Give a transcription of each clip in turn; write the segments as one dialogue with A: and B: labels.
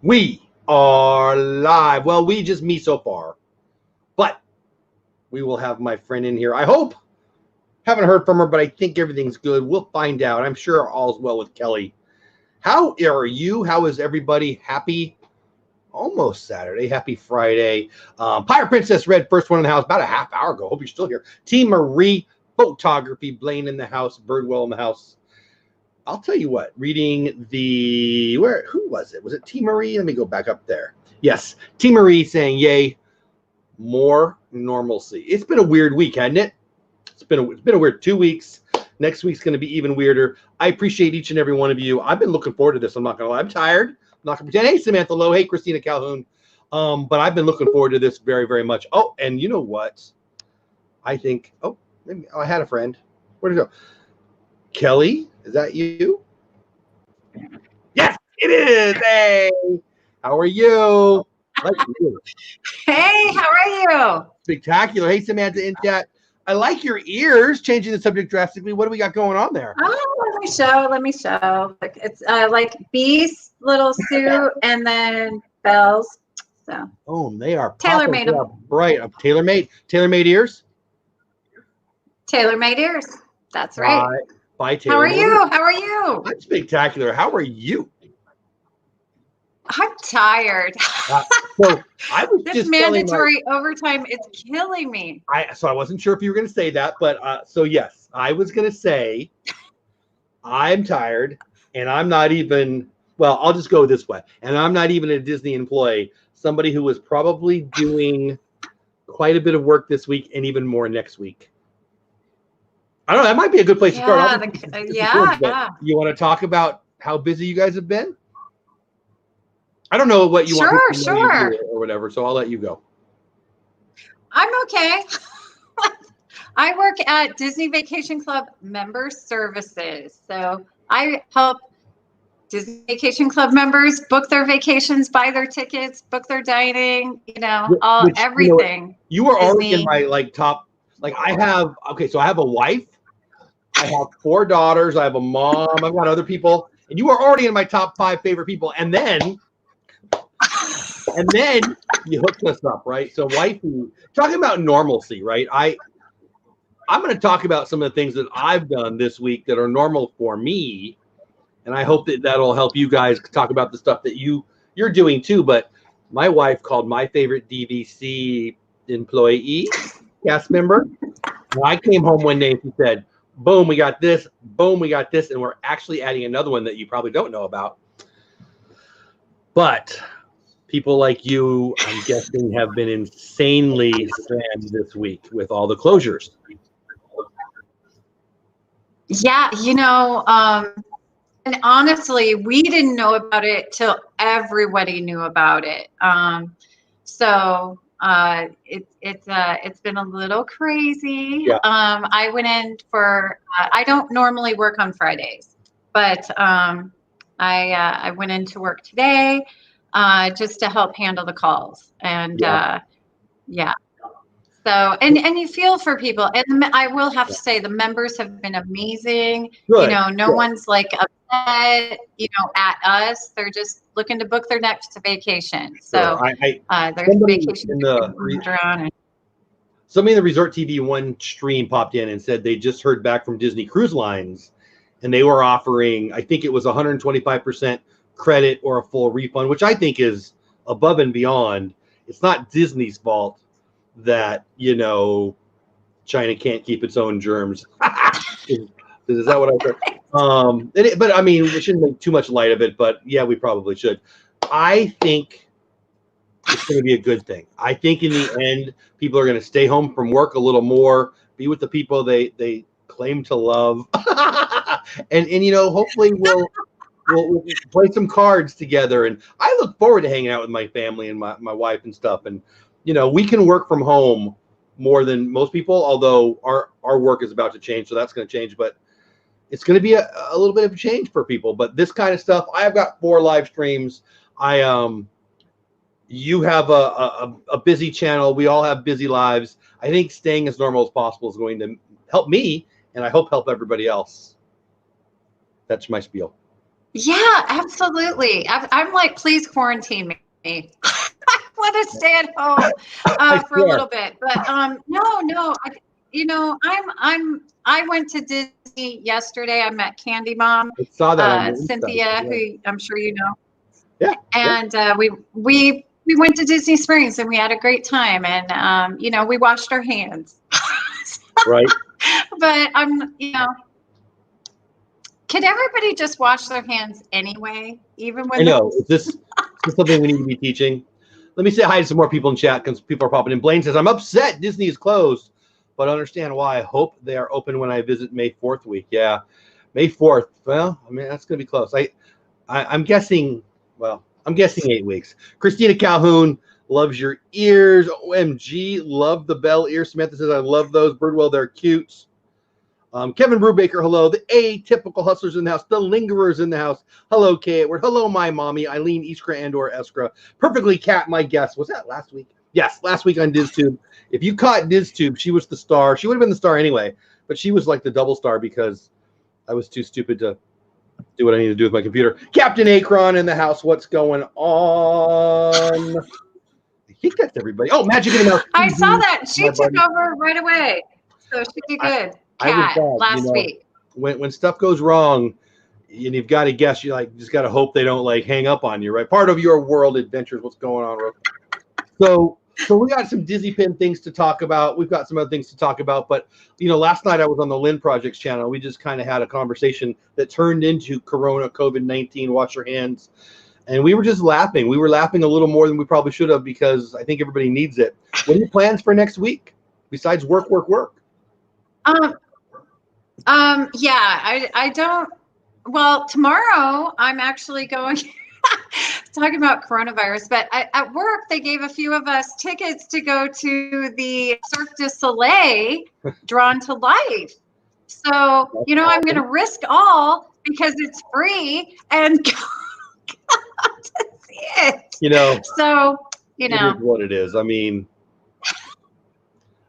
A: We are live. Well, we just me so far, but we will have my friend in here. I hope. Haven't heard from her, but I think everything's good. We'll find out. I'm sure all's well with Kelly. How are you? How is everybody? Happy almost Saturday. Happy Friday. Pirate Princess Red, first one in the house about a half hour ago. Hope you're still here. Team Marie, photography. Blaine in the house. Birdwell in the house. I'll tell you what, reading who was it? Was it T. Marie? Let me go back up there. Yes, T. Marie saying, yay, more normalcy. It's been a weird week, hasn't it? It's been a weird 2 weeks. Next week's going to be even weirder. I appreciate each and every one of you. I've been looking forward to this. I'm not going to lie. I'm tired. I'm not going to pretend. Hey, Samantha Lowe. Hey, Christina Calhoun. But I've been looking forward to this very, very much. Oh, and you know what? I think, I had a friend. Where'd it go? Kelly, is that you? Yes, it is. Hey, how are you?
B: Hey, how are you?
A: Spectacular. Hey, Samantha in chat. I like your ears. Changing the subject drastically. What do we got going on there?
B: Oh, let me show. It's like Beast, little suit, and then bells. So.
A: Oh, they are
B: tailor-made.
A: Bright. Tailor-made ears.
B: Tailor-made ears. That's right.
A: By Taylor.
B: How are you?
A: I'm spectacular. How are you?
B: I'm tired.
A: So I was
B: this
A: just
B: mandatory overtime is killing me.
A: So I wasn't sure if you were going to say that, but so yes, I was going to say I'm tired, and I'm not even. Well, I'll just go this way, and I'm not even a Disney employee. Somebody who was probably doing quite a bit of work this week, and even more next week. I don't know. That might be a good place to start.
B: Yeah.
A: You want to talk about how busy you guys have been? I don't know what you want to
B: sure.
A: or whatever, so I'll let you go.
B: I'm okay. I work at Disney Vacation Club Member Services. So I help Disney Vacation Club members book their vacations, buy their tickets, book their dining, everything.
A: You are already in my top. I have a wife. I have 4 daughters. I have a mom. I've got other people, and you are already in my top 5 favorite people. And then you hooked us up, right? So, wifey, talking about normalcy, right? I'm going to talk about some of the things that I've done this week that are normal for me, and I hope that'll help you guys talk about the stuff that you're doing too. But my wife called my favorite DVC employee, cast member, and I came home one day and she said, boom, we got this. Boom, we got this. And we're actually adding another one that you probably don't know about. But people like you, I'm guessing, have been insanely slammed this week with all the closures.
B: Yeah, and honestly, we didn't know about it till everybody knew about it. So it's been a little crazy.
A: Yeah.
B: I went in for I don't normally work on Fridays, but I went into work today just to help handle the calls, and yeah. So and you feel for people, and I will have to say the members have been amazing.
A: Good.
B: No one's like upset, at us. They're just looking to book their next vacation. So there's vacation around.
A: Somebody in the Resort TV One stream popped in and said they just heard back from Disney Cruise Lines, and they were offering, I think it was 125% credit or a full refund, which I think is above and beyond. It's not Disney's fault that China can't keep its own germs. Is that what I said? But I mean, we shouldn't make too much light of it. But yeah, we probably should. I think it's going to be a good thing. I think in the end, people are going to stay home from work a little more, be with the people they claim to love, and hopefully we'll play some cards together. And I look forward to hanging out with my family and my wife and stuff. And we can work from home more than most people, although our work is about to change, so that's going to change. But it's going to be a little bit of a change for people. But this kind of stuff, I've got 4 live streams. You have a busy channel. We all have busy lives. I think staying as normal as possible is going to help me, and I hope help everybody else. That's my spiel.
B: Yeah, absolutely. I'm like, please quarantine me. I want to stay at home
A: I
B: for a
A: swear.
B: little bit, but no. I went to Disney yesterday. I met Candy Mom,
A: I saw that on your Insta.
B: Cynthia,
A: Yeah.
B: who I'm sure you know,
A: Yeah.
B: and we went to Disney Springs and we had a great time, and we washed our hands.
A: Right.
B: But could everybody just wash their hands anyway, even
A: I
B: when
A: know. Is this something we need to be teaching? Let me say hi to some more people in chat because people are popping in. Blaine says, I'm upset Disney is closed, but I understand why. I hope they are open when I visit May 4th week. Yeah, May 4th. Well, I mean, that's going to be close. I'm guessing, I'm guessing 8 weeks. Christina Calhoun loves your ears. OMG, love the bell ears. Samantha says, I love those. Birdwell, they're cute. Kevin Brubaker, hello. The atypical hustlers in the house. The lingerers in the house. Hello, Kay Edward. Hello, my mommy, Eileen Iskra and/or Eskra. Perfectly Cat, my guest. Was that last week? Yes, last week on DizTube. If you caught DizTube, she was the star. She would have been the star anyway, but she was like the double star because I was too stupid to do what I need to do with my computer. Captain Akron in the house. What's going on? I think that's everybody. Oh, Magic in the Mouse.
B: I saw that she took over right away, so she did good. Cat last week.
A: When stuff goes wrong, and you've got to guess, you just got to hope they don't hang up on you, right? Part of your world adventures. What's going on, Rose? So we got some Disney Pin things to talk about. We've got some other things to talk about, but last night I was on the Lynn Projects channel. We just kind of had a conversation that turned into Corona, COVID-19, wash your hands. And we were just laughing. We were laughing a little more than we probably should have because I think everybody needs it. What are your plans for next week besides work?
B: Yeah, I don't. Well, tomorrow I'm actually going talking about coronavirus, but at work they gave a few of us tickets to go to the Cirque du Soleil Drawn to Life. So, I'm going to risk all because it's free and go to see it. So,
A: it is what it is. I mean,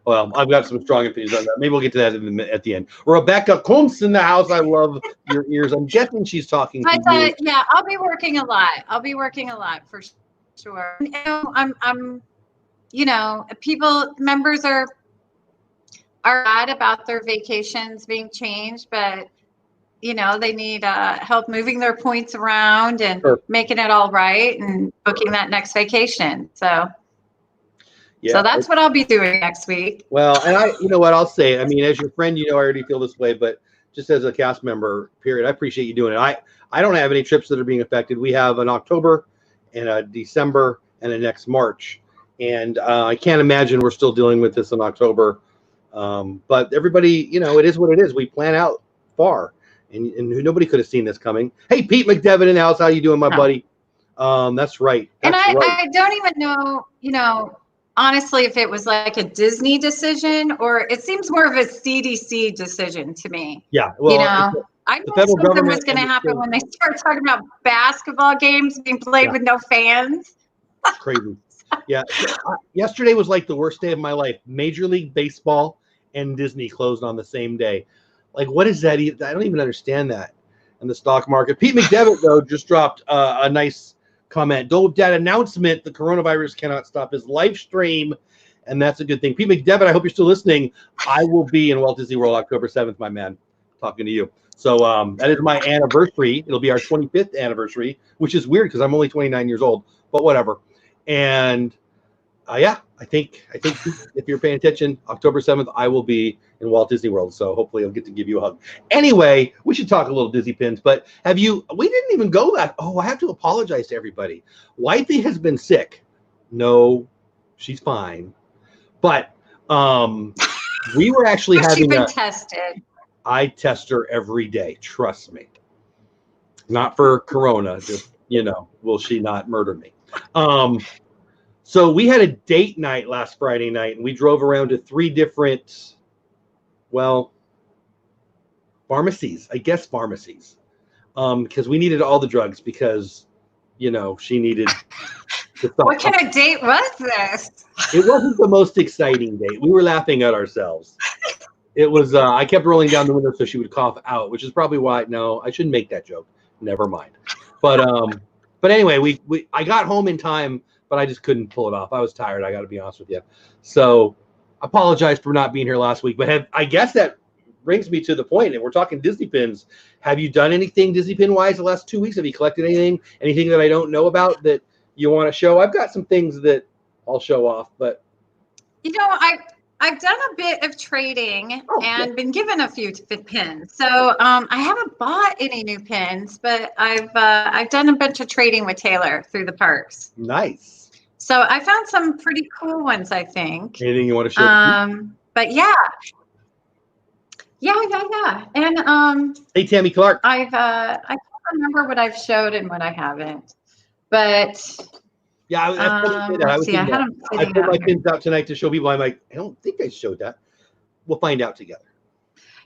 A: well, I've got some strong opinions on that. Maybe we'll get to that at the end. Rebecca Kuntz in the house. I love your ears. I'm guessing she's talking to you.
B: Yeah, I'll be working a lot. For sure. I'm members are mad about their vacations being changed, but they need help moving their points around and making it all right and booking that next vacation. So. Yeah, so that's what I'll be doing next week.
A: Well, and I'll say, I mean, as your friend, I already feel this way, but just as a cast member, period, I appreciate you doing it. I don't have any trips that are being affected. We have an October and a December and a next March. And I can't imagine we're still dealing with this in October. But everybody, it is what it is. We plan out far and nobody could have seen this coming. Hey, Pete McDevitt in the house. How you doing, my buddy? That's right.
B: I don't even know, honestly, if it was like a Disney decision or it seems more of a CDC decision to me.
A: Yeah. Well,
B: I knew something was going to happen when they start talking about basketball games being played with no fans.
A: It's crazy. Yeah. Yesterday was like the worst day of my life. Major League Baseball and Disney closed on the same day. Like, what is that? I don't even understand that. And the stock market. Pete McDevitt, though, just dropped a nice comment. Dole Whip announcement: the coronavirus cannot stop his live stream, and that's a good thing. Pete McDevitt, I hope you're still listening. I will be in Walt Disney World October 7th, my man. Talking to you. So that is my anniversary. It'll be our 25th anniversary, which is weird because I'm only 29 years old, but whatever. And yeah, I think if you're paying attention, October 7th, I will be in Walt Disney World. So hopefully I'll get to give you a hug. Anyway, we should talk a little Disney Pins, but we didn't even go that. Oh, I have to apologize to everybody. Wifey has been sick. No, she's fine. But we were actually having
B: tested.
A: I test her every day. Trust me. Not for Corona, just, will she not murder me? So we had a date night last Friday night, and we drove around to 3 different, pharmacies, because we needed all the drugs because, she needed to stop.
B: What kind of date was this?
A: It wasn't the most exciting date. We were laughing at ourselves. It was, I kept rolling down the window so she would cough out, which is probably why, no, I shouldn't make that joke. Never mind. But anyway, I got home in time, but I just couldn't pull it off. I was tired. I got to be honest with you. So apologize for not being here last week. But I guess that brings me to the point, and we're talking Disney pins. Have you done anything Disney pin wise the last 2 weeks? Have you collected anything that I don't know about that you want to show? I've got some things that I'll show off, but
B: I've done a bit of trading and been given a few pins. So I haven't bought any new pins, but I've done a bunch of trading with Taylor through the parks.
A: Nice.
B: So I found some pretty cool ones, I think.
A: Anything you want to show?
B: But yeah. And
A: hey, Tammy Clark.
B: I can't remember what I've showed and what I haven't, but
A: yeah, I put my pins out tonight to show people. I'm like, I don't think I showed that. We'll find out together.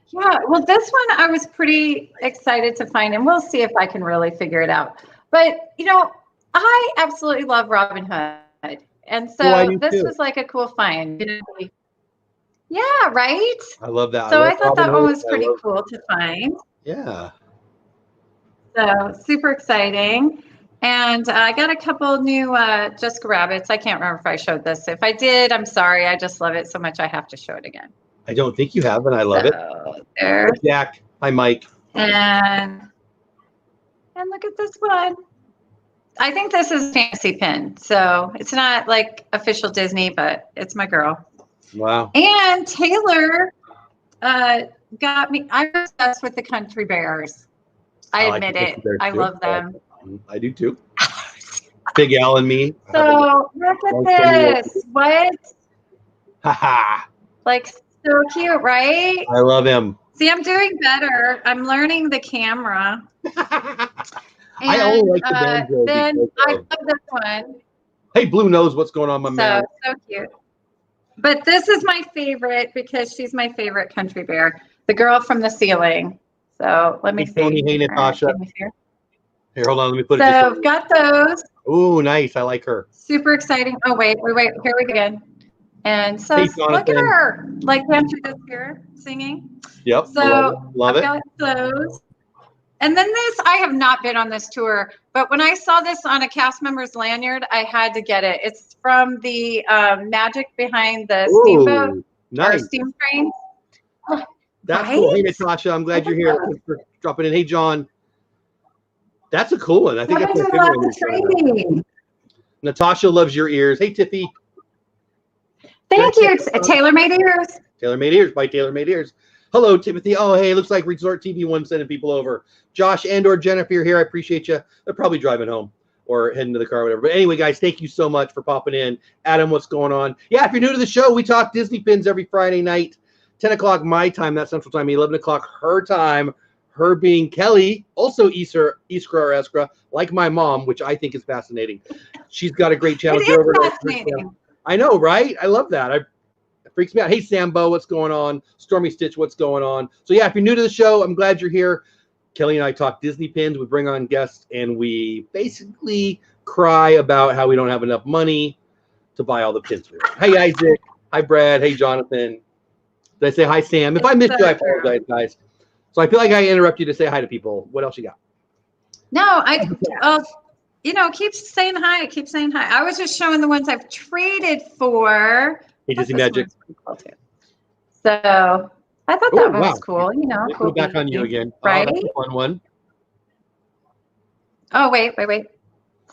B: Yeah, well, this one I was pretty excited to find, and we'll see if I can really figure it out. But I absolutely love Robin Hood, and so this was like a cool find. Yeah, right?
A: I love that.
B: So I thought that one was pretty cool to find.
A: Yeah.
B: So super exciting. And I got a couple new Jessica Rabbits. I can't remember if I showed this. If I did, I'm sorry. I just love it so much I have to show it again.
A: I don't think you have, and I love it.
B: There.
A: Hi, Jack. Hi, Mike.
B: And look at this one. I think this is a fantasy pin. So it's not like official Disney, but it's my girl.
A: Wow.
B: And Taylor got me. I'm obsessed with the Country Bears. I admit it. I love them.
A: I do too. Big Al and me.
B: So look at this. What?
A: Haha.
B: Like so cute, right?
A: I love him.
B: See, I'm doing better. I'm learning the camera.
A: I only like the banjo.
B: Then I love this one.
A: Hey, Blue knows what's going on, my man.
B: So cute. But this is my favorite because she's my favorite country bear. The girl from the ceiling. So let me see.
A: Tony, hey, Natasha.
B: Right,
A: here, hold on. Let me put it.
B: So I've got those.
A: Ooh, nice. I like her.
B: Super exciting. Oh, wait. Here we go again. And so look at her. Like country this here singing.
A: Yep.
B: So
A: love it.
B: I've got those. And then this, I have not been on this tour, but when I saw this on a cast member's lanyard, I had to get it. It's from the magic behind the steamboat or steam train.
A: That's cool. Hey, Natasha, I'm glad you're here. Thanks for dropping in. Hey, John. That's a cool one. I think that's my favorite. Natasha loves your ears. Hey, Tiffy.
B: Thank you. Taylor Made Ears.
A: Taylor Made Ears by Taylor Made Ears. Hello, Timothy. Oh, hey, looks like Resort TV One sending people over. Josh and/or Jennifer here. I appreciate you. They're probably driving home or heading to the car or whatever. But anyway, guys, thank you so much for popping in. Adam, what's going on? Yeah, if you're new to the show, we talk Disney pins every Friday night, 10 o'clock my time, that's Central Time, 11 o'clock her time. Her being Kelly, also Iskra or Eskra, like my mom, which I think is fascinating. She's got a great channel.
B: It is fascinating.
A: I know, right? I love that. It freaks me out. Hey, Sambo, what's going on? Stormy Stitch, what's going on? So, yeah, if you're new to the show, I'm glad you're here. Kelly and I talk Disney pins. We bring on guests, and we basically cry about how we don't have enough money to buy all the pins. Hey, Isaac. Hi, Brad. Hey, Jonathan. Did I say hi, Sam? If I missed you, I apologize, guys. So I feel like I interrupt you to say hi to people. What else you got?
B: No, keep saying hi. Keep saying hi. I was just showing the ones I've traded for.
A: Hey, Disney Magic.
B: Cool too. So I thought that one was cool.
A: Cool back on you again.
B: Right?
A: That's a fun one.
B: Oh, wait.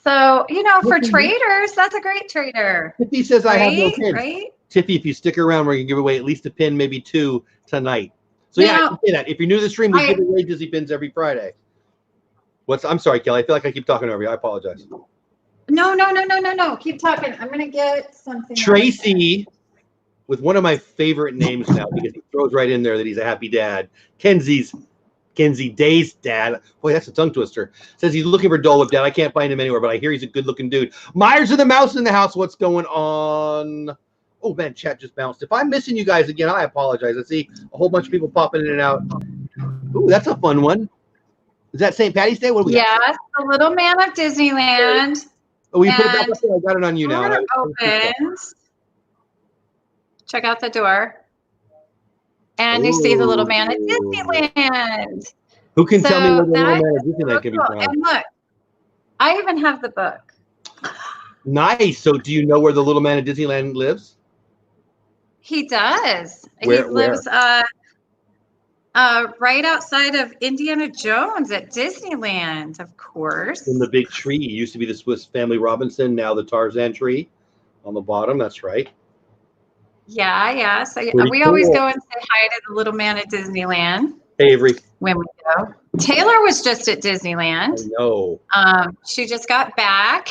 B: So, for traders, that's a great trader.
A: Tiffy says I have no pins.
B: Right?
A: Tiffy, if you stick around, we're going to give away at least a pin, maybe two tonight. So, I can say that. If you're new to the stream, we give away Disney pins every Friday. I'm sorry, Kelly. I feel like I keep talking over you. I apologize.
B: No. Keep talking. I'm going to get something.
A: Tracy, with one of my favorite names now, because he throws right in there that he's a happy dad. Kenzie Day's dad. Boy, that's a tongue twister. Says he's looking for Dole Whip dad. I can't find him anywhere, but I hear he's a good-looking dude. Myers of the Mouse in the house. What's going on? Oh, man, chat just bounced. If I'm missing you guys again, I apologize. I see a whole bunch of people popping in and out. Ooh, that's a fun one. Is that St. Patty's Day? What do we got?
B: Yes, The Little Man of Disneyland.
A: Oh, you put it back up there? I got it on you now.
B: Door opens. Check out the door. And you see the little man at Disneyland.
A: Who can tell me
B: So
A: where the Little
B: that
A: Man
B: is
A: of Disneyland
B: so
A: can be
B: cool.
A: found?
B: And look, I even have the book.
A: Nice. So do you know where the Little Man of Disneyland lives?
B: He does. He
A: Where?
B: lives right outside of Indiana Jones at Disneyland, of course.
A: In the big tree. It used to be the Swiss Family Robinson, now the Tarzan tree on the bottom. That's right.
B: Yeah, yeah. So
A: Pretty
B: we always
A: cool.
B: go and say hi to the little man at Disneyland
A: Hey, Avery.
B: when we go. Taylor was just at
A: I
B: Disneyland.
A: know.
B: She just got back.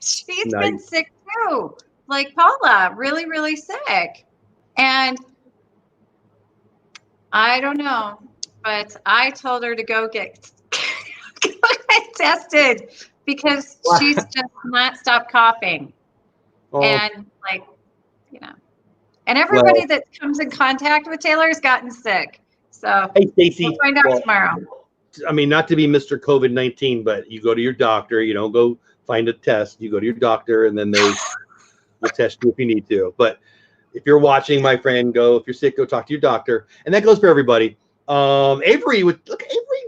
B: She's been
A: Nice.
B: sick too, like Paula, really, really sick. And I don't know, but I told her to go get tested because she's just not stopped coughing.
A: Oh,
B: And like, you know, and
A: well,
B: everybody that comes in contact with Taylor has gotten sick. So
A: hey, Stacy.
B: we'll find out
A: Well,
B: tomorrow.
A: I mean, not to be Mr. COVID-19, but you go to your doctor. You don't go find a test. You go to your doctor, and then they will test you if you need to. But if you're watching, my friend, go. If you're sick, go talk to your doctor, and that goes for everybody. Avery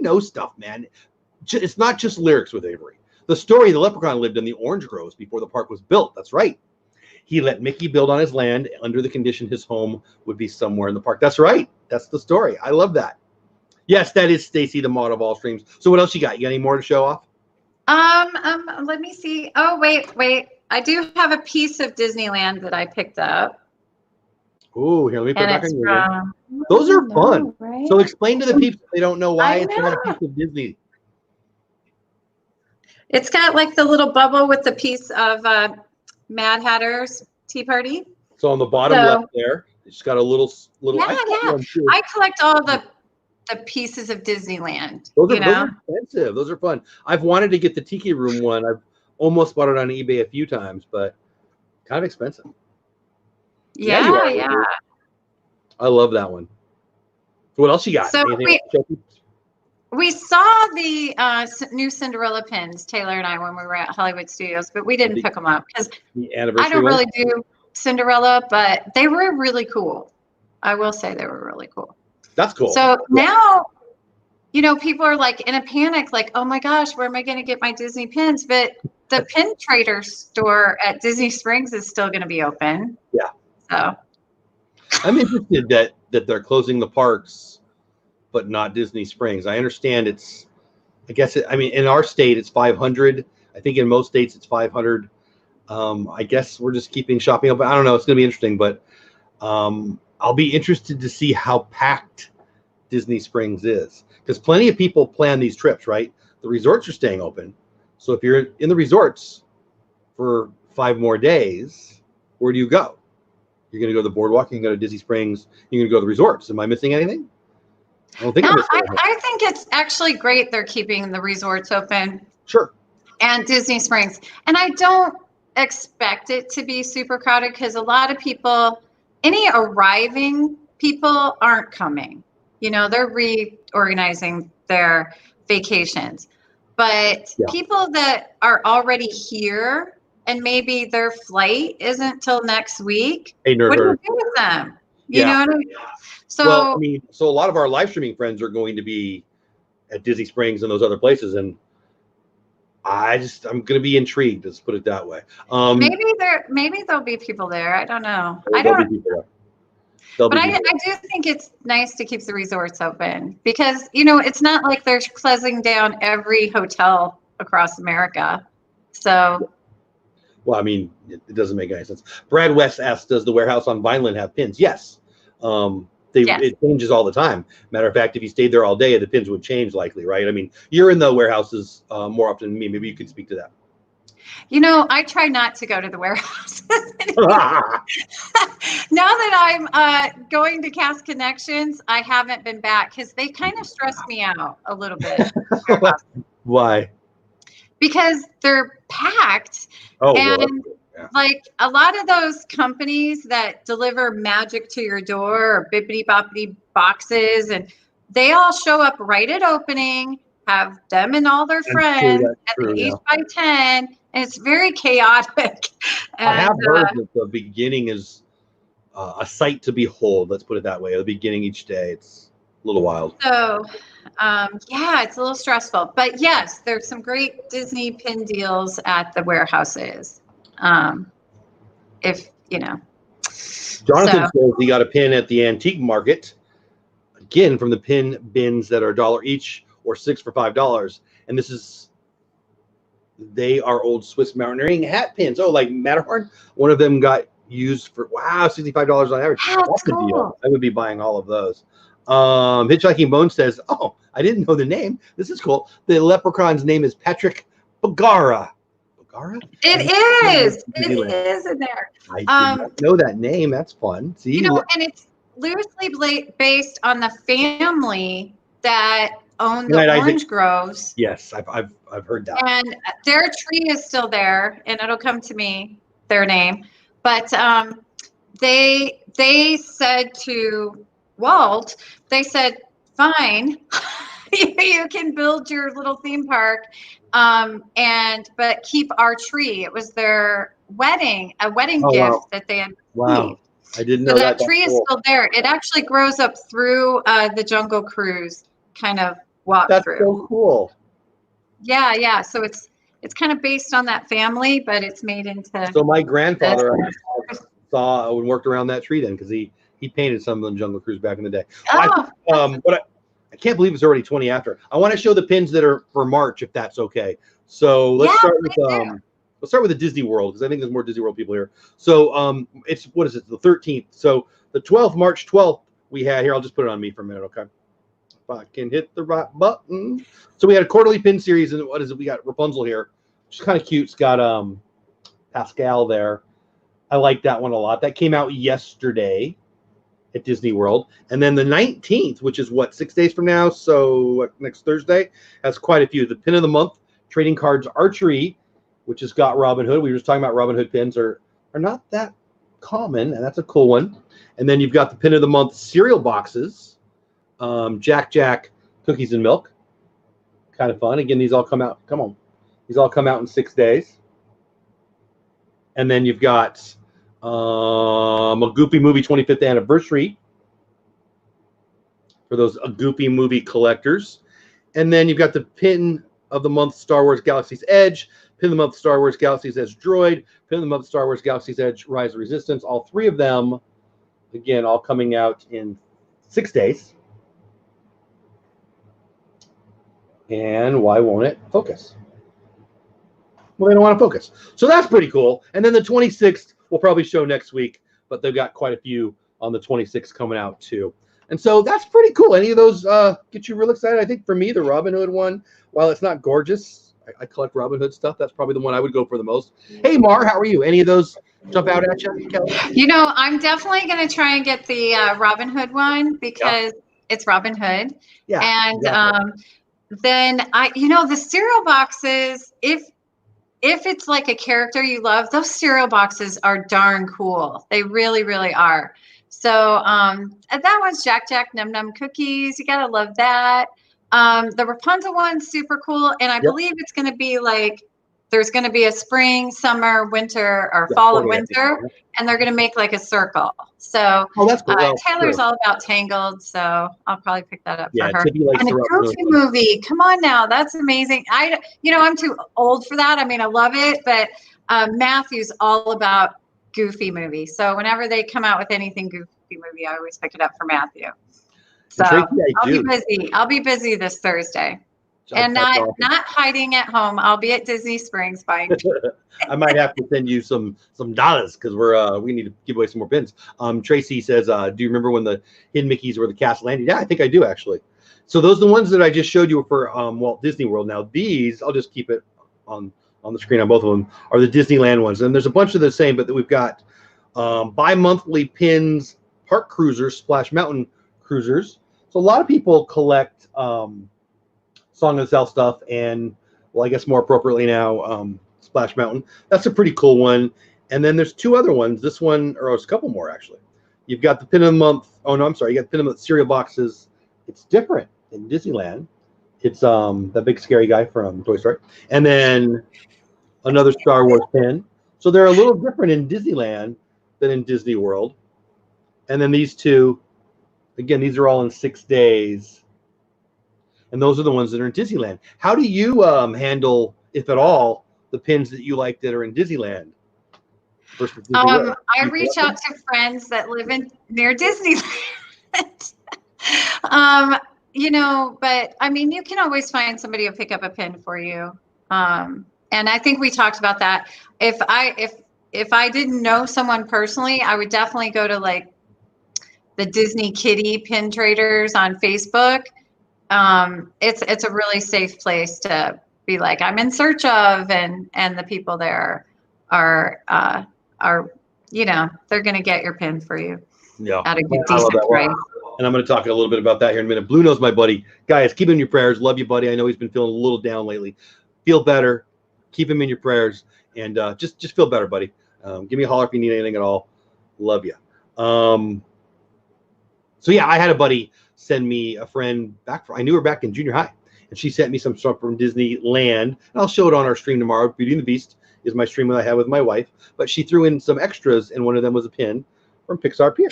A: knows stuff, man. It's not just lyrics with Avery. The story: the leprechaun lived in the orange groves before the park was built. That's right. He let Mickey build on his land under the condition his home would be somewhere in the park. That's right. That's the story. I love that. Yes, that is Stacy, the mod of all streams. So what else you got? You got any more to show off?
B: Let me see. Oh, wait. I do have a piece of Disneyland that I picked up.
A: Oh, here, let me put it back on your
B: from,
A: Those are fun.
B: Right?
A: So explain to the people if they don't know why
B: I
A: it's not a
B: know.
A: piece of Disney.
B: It's got like the little bubble with the piece of Mad Hatter's Tea Party.
A: So on the bottom left there, it's got a little.
B: Yeah. I collect all the pieces of Disneyland.
A: Those are expensive. Those are fun. I've wanted to get the Tiki Room one. I've almost bought it on eBay a few times, but kind of expensive.
B: Yeah.
A: I love that one. So what else you got?
B: So we saw the new Cinderella pins, Taylor and I, when we were at Hollywood Studios, but we didn't pick them up because I don't really do Cinderella, but they were really cool. I will say they were really cool.
A: That's cool.
B: So now, people are like in a panic, like, oh my gosh, where am I going to get my Disney pins? But the pin trader store at Disney Springs is still going to be open.
A: Yeah.
B: So
A: I'm interested that they're closing the parks, but not Disney Springs. I understand in our state it's 500. I think in most states it's 500. I guess we're just keeping shopping up. I don't know. It's going to be interesting, but I'll be interested to see how packed Disney Springs is, because plenty of people plan these trips, right? The resorts are staying open. So if you're in the resorts for 5 more days, where do you go? You're going to go to the boardwalk. You can go to Disney Springs. You're going to go to the resorts. Am I missing anything? I don't think I'm missing anything.
B: I think it's actually great they're keeping the resorts open.
A: Sure.
B: And Disney Springs. And I don't expect it to be super crowded because a lot of people, any arriving people aren't coming. They're reorganizing their vacations. But people that are already here and maybe their flight isn't till next week, what do you do with them? You know what I mean? So,
A: so a lot of our live streaming friends are going to be at Disney Springs and those other places, and I'm going to be intrigued. Let's put it that way.
B: Maybe there'll be people there. I don't know. I do think it's nice to keep the resorts open because it's not like they're closing down every hotel across America. So.
A: Well, it doesn't make any sense. Brad West asks, does the warehouse on Vineland have pins? Yes. It changes all the time. Matter of fact, if you stayed there all day, the pins would change likely, right? You're in the warehouses more often than me. Maybe you can speak to that.
B: I try not to go to the warehouses. Now that I'm going to Cast Connections, I haven't been back because they kind of stress me out a little bit.
A: Why?
B: Because they're packed. Like a lot of those companies that deliver magic to your door or bippity boppity boxes, and they all show up right at opening, have them and all their friends at the 8x10, and it's very chaotic. And,
A: I have heard that the beginning is a sight to behold. Let's put it that way. The beginning each day, it's a little wild.
B: So Yeah, it's a little stressful, but yes, there's some great Disney pin deals at the warehouses. If you know,
A: Jonathan
B: so
A: says he got a pin at the antique market, again from the pin bins that are $1 each or 6 for $5. And they are old Swiss mountaineering hat pins. Oh, like Matterhorn. One of them got used for $65 on average.
B: that's
A: That's a deal.
B: cool.
A: I would be buying all of those. Hitchhiking Bone says, "Oh, I didn't know the name. This is cool. The leprechaun's name is Patrick Bagara. Bagara?
B: It is. It is in there.
A: I did not know that name. That's fun. See,
B: You know, and it's loosely based on the family that owned the orange groves.
A: Yes, I've heard that.
B: And their tree is still there, and it'll come to me, their name. But they said to Walt, they said, fine, you can build your little theme park, but keep our tree. It was their wedding gift that they had received.
A: Wow. I didn't know
B: so
A: that.
B: That tree is still there. It actually grows up through the Jungle Cruise kind of walk through.
A: That's so cool.
B: Yeah. So it's kind of based on that family, but it's made into.
A: So my grandfather saw and worked around that tree then because he painted some of them Jungle Cruise back in the day. But I can't believe it's already 20 after. I want to show the pins that are for March if that's okay. So let's start with the Disney World because I think there's more Disney World people here. So it's what is it? The 13th. So the 12th, March 12th, we had here. I'll just put it on me for a minute, okay? If I can hit the right button. So we had a quarterly pin series, and what is it? We got Rapunzel here, which is kind of cute. It's got Pascal there. I like that one a lot. That came out yesterday at Disney World. And then the 19th, which is 6 days from now, so next Thursday, has quite a few. The pin of the month, trading cards archery, which has got Robin Hood. We were just talking about Robin Hood pins are not that common, and that's a cool one. And then you've got the pin of the month cereal boxes, Jack cookies and milk. Kind of fun. Again, these all come out. Come on. These all come out in 6 days. And then you've got a Goofy Movie 25th anniversary for those Goofy Movie collectors. And then you've got the pin of the month Star Wars Galaxy's Edge, pin of the month Star Wars Galaxy's Edge Droid, pin of the month Star Wars Galaxy's Edge Rise of Resistance. All three of them, again, all coming out in 6 days. And why won't it focus? Well, they don't want to focus. So that's pretty cool. And then the 26th we'll probably show next week, but they've got quite a few on the 26th coming out too. And so that's pretty cool. Any of those get you real excited? I think for me, the Robin Hood one, while it's not gorgeous, I collect Robin Hood stuff. That's probably the one I would go for the most. Hey, Mar, how are you? Any of those jump out at you, Kelly?
B: You know, I'm definitely going to try and get the Robin Hood one because it's Robin Hood. Yeah. And exactly. Then the cereal boxes, if it's like a character you love, those cereal boxes are darn cool. They really, really are. So that one's Jack Num Num Cookies. You got to love that. The Rapunzel one's super cool. And I believe it's going to be like, there's going to be a spring, summer, winter, or fall and winter, and they're going to make like a circle. So
A: that's cool.
B: Taylor's all about Tangled, so I'll probably pick that up for her. And a Goofy movie, come on now, that's amazing. I'm too old for that. I mean, I love it, but Matthew's all about Goofy movies. So whenever they come out with anything Goofy movie, I always pick it up for Matthew. So I'll be busy this Thursday. And not hiding at home. I'll be at Disney Springs buying.
A: I might have to send you some dollars because we need to give away some more pins. Tracy says, "Do you remember when the hidden Mickeys were the castle landing?" Yeah, I think I do actually. So those are the ones that I just showed you for Walt Disney World. Now these, I'll just keep it on the screen on both of them, are the Disneyland ones, and there's a bunch of the same, but we've got bi-monthly pins, park cruisers, Splash Mountain cruisers. So a lot of people collect. Song of the South stuff, and I guess more appropriately now, Splash Mountain. That's a pretty cool one. And then there's two other ones. This one, or there's a couple more actually. You've got the pin of the month. Oh no, I'm sorry. You got the pin of the month cereal boxes. It's different in Disneyland. It's that big scary guy from Toy Story, and then another Star Wars pin. So they're a little different in Disneyland than in Disney World. And then these two, again, these are all in 6 days. and those are the ones that are in Disneyland. How do you handle, if at all, the pins that you like that are in Disneyland versus Disney World?
B: I reach out to friends that live near Disneyland. You know, but I mean, you can always find somebody to pick up a pin for you. And I think we talked about that. If I didn't know someone personally, I would definitely go to like the Disney Kitty pin traders on Facebook. It's a really safe place to be like, I'm in search of, and the people there are you know, they're going to get your pin for you at a good, decent price.
A: And I'm going to talk a little bit about that here in a minute. Blue Nose, my buddy. Guys, keep him in your prayers. Love you, buddy. I know he's been feeling a little down lately. Feel better. Keep him in your prayers. And just feel better, buddy. Give me a holler if you need anything at all. Love you. So, yeah, I had a buddy send me a friend I knew her back in junior high. And she sent me some stuff from Disneyland. And I'll show it on our stream tomorrow. Beauty and the Beast is my stream that I have with my wife. But she threw in some extras, and one of them was a pin from Pixar Pier.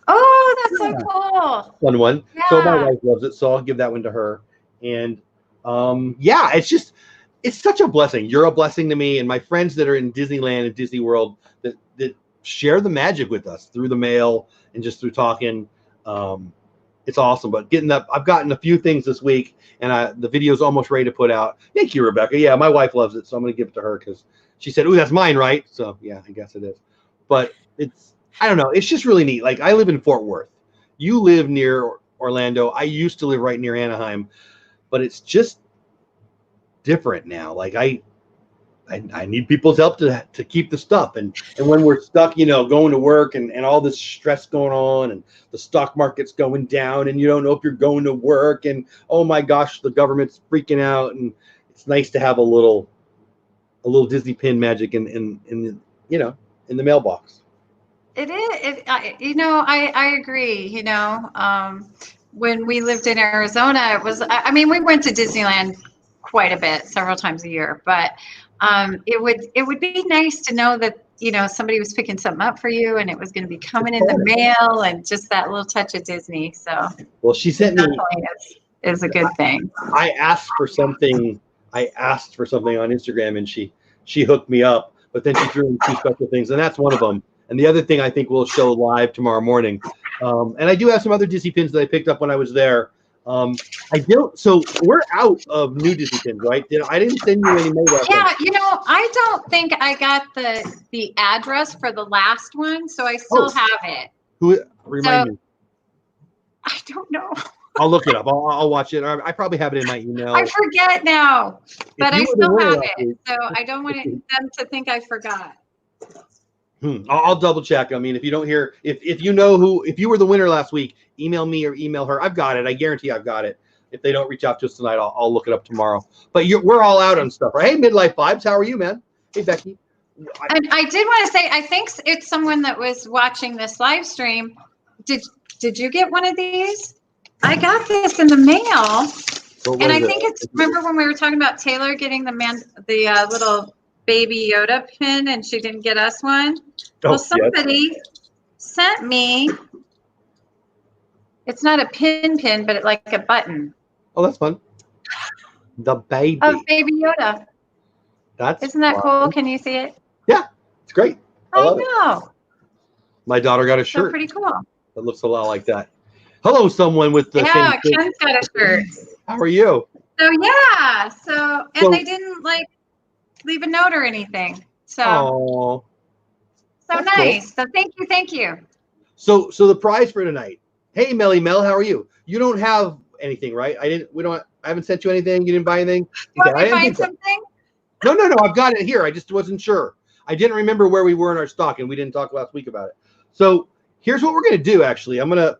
B: Oh, that's so cool.
A: Fun one. Yeah. So my wife loves it, so I'll give that one to her. And yeah, it's such a blessing. You're a blessing to me, and my friends that are in Disneyland and Disney World that share the magic with us through the mail and just through talking. It's awesome. But I've gotten a few things this week, and the video's almost ready to put out. Thank you, Rebecca. Yeah, my wife loves it, so I'm going to give it to her because she said, "Ooh, that's mine, right?" So yeah, I guess it is. But I don't know. It's just really neat. Like, I live in Fort Worth. You live near Orlando. I used to live right near Anaheim, but it's just different now. Like, I need people's help to keep the stuff. And when we're stuck, you know, going to work and all this stress going on, and the stock market's going down, and you don't know if you're going to work, and oh my gosh, the government's freaking out, and it's nice to have a little Disney pin magic in you know, in the mailbox.
B: It is. You know, I agree. You know, when we lived in Arizona, it was. I mean, we went to Disneyland quite a bit, several times a year. But it would be nice to know that, you know, somebody was picking something up for you, and it was going to be coming in the mail, and just that little touch of Disney. So,
A: well, she sent me.
B: Is a good thing.
A: I asked for something on Instagram, and she hooked me up. But then she threw in two special things, and that's one of them. And the other thing I think we'll show live tomorrow morning. And I do have some other Disney pins that I picked up when I was there. So we're out of new Disney pins, right? I didn't send you any more.
B: Yeah, you know, I don't think I got the address for the last one, so I still have it.
A: Remind me.
B: I don't know.
A: I'll look it up. I'll watch it. I probably have it in my email.
B: I forget now, but I still have it. So I don't want them to think I forgot.
A: I'll double check. I mean, if you don't hear, if you know if you were the winner last week, email me or email her. I've got it. I guarantee I've got it. If they don't reach out to us tonight, I'll look it up tomorrow. But we're all out on stuff, right? Hey, Midlife Vibes, how are you, man? Hey, Becky.
B: And I did want to say, I think it's someone that was watching this live stream. Did you get one of these? I got this in the mail, and I think remember when we were talking about Taylor getting the little Baby Yoda pin, and she didn't get us one? Well, somebody sent me, it's not a pin, but it's like a button.
A: Oh, that's fun. The baby.
B: Of Baby Yoda. Isn't that cool? Can you see it?
A: Yeah, it's great.
B: I know.
A: It. My daughter got a shirt.
B: So pretty cool.
A: That looks a lot like that. Hello, someone with the
B: same Ken's got a shirt.
A: How are you?
B: So yeah, and they didn't like leave a note or anything. So nice. Cool. So thank you.
A: So the prize for tonight. Hey, Melly Mel, how are you? You don't have anything, right? I haven't sent you anything. You didn't buy anything.
B: Okay, I didn't find something.
A: No. I've got it here. I just wasn't sure. I didn't remember where we were in our stock, and we didn't talk last week about it. So here's what we're gonna do. Actually, I'm gonna.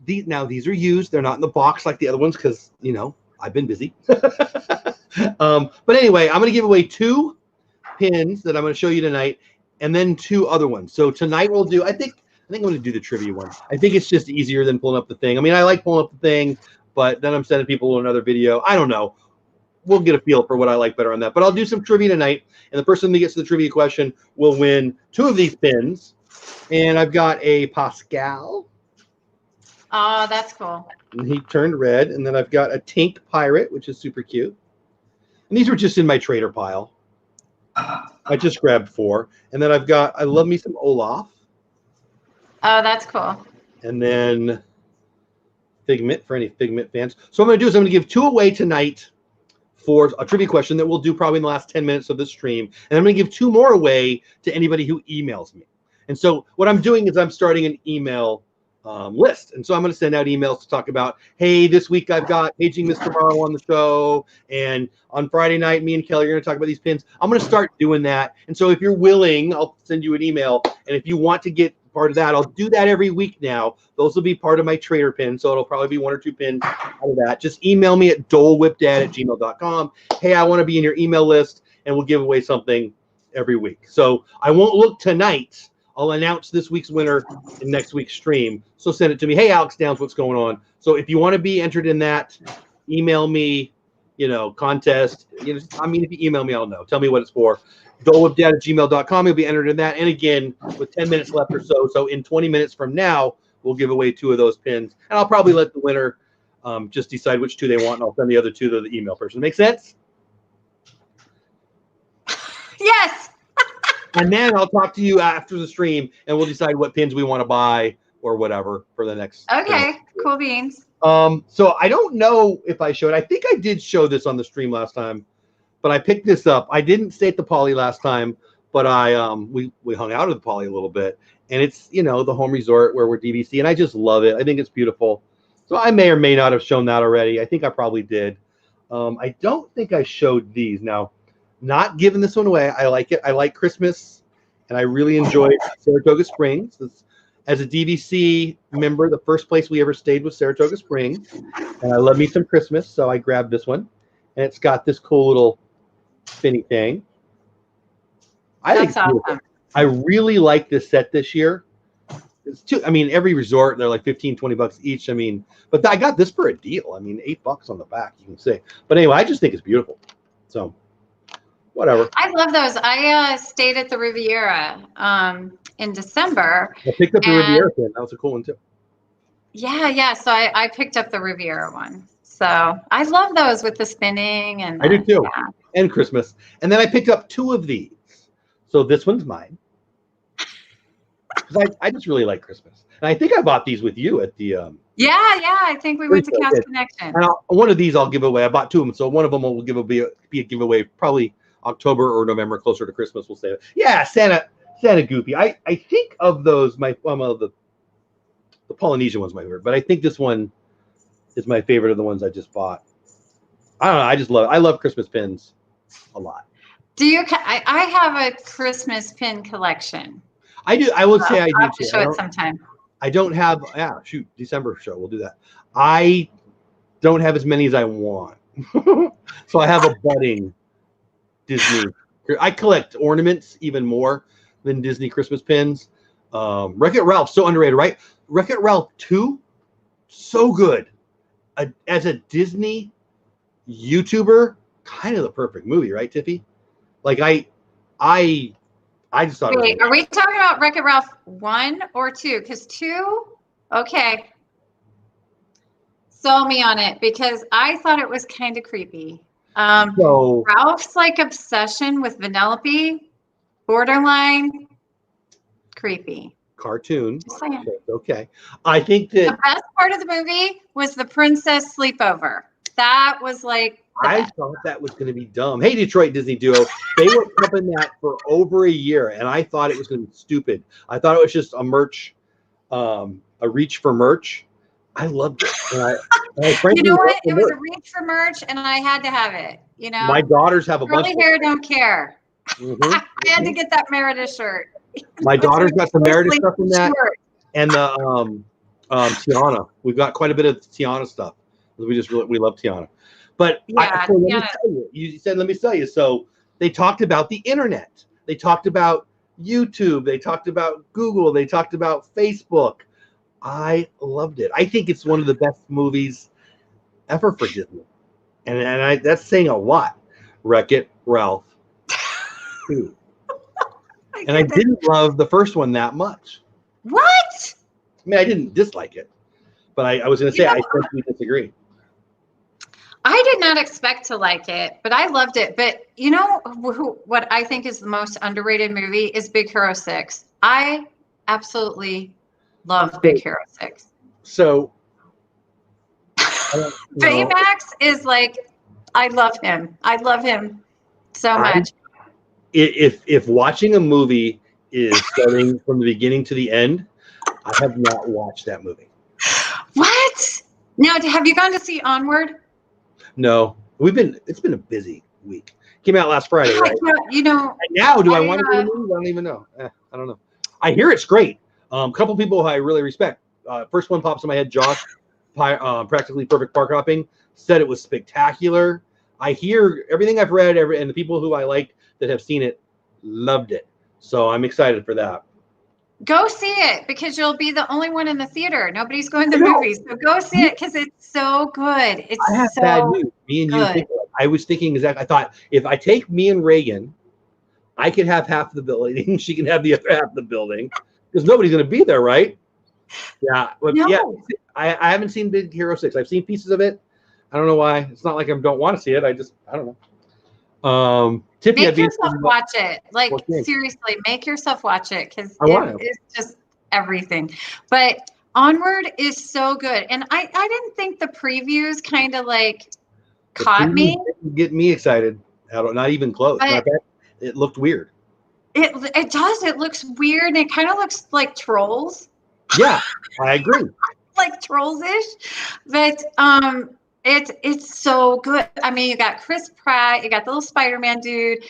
A: These are used. They're not in the box like the other ones because, you know, I've been busy. But anyway, I'm going to give away 2 pins that I'm going to show you tonight, and then 2 other ones. So tonight we'll do, I think I'm going to do the trivia one. I think it's just easier than pulling up the thing. I mean, I like pulling up the thing, but then I'm sending people another video. I don't know. We'll get a feel for what I like better on that. But I'll do some trivia tonight, and the person that gets to the trivia question will win 2 of these pins. And I've got a Pascal.
B: Oh, that's cool.
A: And he turned red. And then I've got a Tink Pirate, which is super cute. And these were just in my trader pile. I just grabbed 4. And then I've got, I love me some Olaf.
B: Oh, that's cool.
A: And then Figment for any Figment fans. So what I'm going to do is I'm going to give 2 away tonight for a trivia question that we'll do probably in the last 10 minutes of the stream. And I'm going to give 2 more away to anybody who emails me. And so what I'm doing is I'm starting an email list. And so I'm going to send out emails to talk about, hey, this week I've got Paging Mr. Morrow on the show. And on Friday night, me and Kelly are going to talk about these pins. I'm going to start doing that. And so if you're willing, I'll send you an email. And if you want to get part of that, I'll do that every week now. Those will be part of my trader pin. So it'll probably be 1 or 2 pins out of that. Just email me at dolewhipdad@gmail.com. Hey, I want to be in your email list, and we'll give away something every week. So I won't look tonight. I'll announce this week's winner in next week's stream. So send it to me. Hey, Alex Downs, what's going on? So if you want to be entered in that, email me, contest. If you email me, I'll know. Tell me what it's for. dolewhipdad@gmail.com. You'll be entered in that. And again, with 10 minutes left or so, so in 20 minutes from now, we'll give away 2 of those pins. And I'll probably let the winner just decide which 2 they want, and I'll send the other 2 to the email person. Make sense?
B: Yes.
A: And then I'll talk to you after the stream, and we'll decide what pins we want to buy or whatever for the next.
B: Okay, cool beans.
A: So I don't know if I showed. I think I did show this on the stream last time, but I picked this up. I didn't stay at the Poly last time, but we hung out at the Poly a little bit, and it's the home resort where we're DVC, and I just love it. I think it's beautiful. So I may or may not have shown that already. I think I probably did. I don't think I showed these now. Not giving this one away. I like it. I like Christmas, and I really enjoyed Saratoga Springs. As a DVC member, the first place we ever stayed was Saratoga Springs, and I love me some Christmas, so I grabbed this one, and it's got this cool little spinny thing.
B: That's awesome.
A: I really like this set this year. It's every resort, they're like $15-20 each. But I got this for a deal. $8 on the back, you can see. But anyway, I just think it's beautiful. So whatever.
B: I love those. I stayed at the Riviera in December.
A: I picked up the Riviera pin. That was a cool one too.
B: Yeah. So I picked up the Riviera one. So I love those with the spinning and
A: I do too.
B: Yeah.
A: And Christmas. And then I picked up 2 of these. So this one's mine. Because I just really like Christmas. And I think I bought these with you at the
B: Yeah. I think we went to Cast Connection.
A: And one of these I'll give away. I bought 2 of them. So one of them will be a giveaway probably October or November, closer to Christmas. We'll say it. Yeah, Santa Goopy. I think of those the Polynesian one's my favorite, but I think this one is my favorite of the ones I just bought. I don't know. I love Christmas pins a lot.
B: Do you? I have a Christmas pin collection.
A: I do. I would say I do.
B: I'll have to show it sometime.
A: I don't have. Yeah, shoot, December show. We'll do that. I don't have as many as I want, so I have a budding Disney. I collect ornaments even more than Disney Christmas pins. Wreck-It Ralph, so underrated, right? Wreck-It Ralph 2, so good. As a Disney YouTuber, kind of the perfect movie, right, Tiffy? Like I just thought.
B: Wait, are we talking about Wreck-It Ralph 1 or 2? Because 2, okay. Sold me on it because I thought it was kind of creepy. Ralph's obsession with Vanellope, borderline creepy.
A: Cartoon. Okay. I think that
B: the best part of the movie was the princess sleepover. That was I
A: thought that was going to be dumb. Hey, Detroit Disney Duo. They were pumping that for over a year, and I thought it was going to be stupid. I thought it was just a reach for merch. I loved it.
B: You know what? It was a reach for merch, and I had to have it.
A: My daughters have a bunch.
B: Curly hair don't care. I had to get that Meredith shirt.
A: My daughter's got some Meredith stuff in that, and the Tiana. We've got quite a bit of Tiana stuff. We love Tiana. But
B: yeah,
A: let me tell you. You said let me tell you. So they talked about the internet. They talked about YouTube. They talked about Google. They talked about Facebook. I loved it. I think it's one of the best movies ever for Disney, and that's saying a lot. Wreck-It Ralph 2. And I didn't love the first one that much.
B: What?
A: I didn't dislike it, But I was going to say, I simply disagree.
B: I did not expect to like it, but I loved it. But you know what I think is the most underrated movie is Big Hero 6. I absolutely love Big Hero 6.
A: So
B: Baymax is like, I love him. I love him so much.
A: If watching a movie is starting from the beginning to the end, I have not watched that movie.
B: What? Now, have you gone to see Onward?
A: No, it's been a busy week. Came out last Friday, right?
B: You know.
A: And now, do I want to go to the movie? I don't even know. I don't know. I hear it's great. A couple people I really respect. First one pops in my head, Josh, Practically Perfect Park Hopping, said it was spectacular. I hear everything I've read, and the people who I like that have seen it loved it. So I'm excited for that.
B: Go see it because you'll be the only one in the theater. Nobody's going to the movies. So go see it because it's so good. It's
A: I have
B: so
A: bad news. Me and
B: good.
A: you, I was thinking exactly. I thought if I take me and Reagan, I could have half the building. She can have the other half of the building because nobody's going to be there, right? Yeah. But
B: No.
A: yeah, I haven't seen Big Hero 6. I've seen pieces of it. I don't know why. It's not like I don't want to see it. I don't know. Tiffany,
B: make yourself watch it. Like,
A: okay.
B: Seriously, make yourself watch it because it's just everything. But Onward is so good. And I didn't think the previews kind of like caught me.
A: Get me excited. Not even close. It looked weird.
B: It does. It looks weird. And it kind of looks like Trolls.
A: Yeah, I agree.
B: Like Trolls-ish. But it's so good. I mean, you got Chris Pratt, you got the little Spider-Man dude.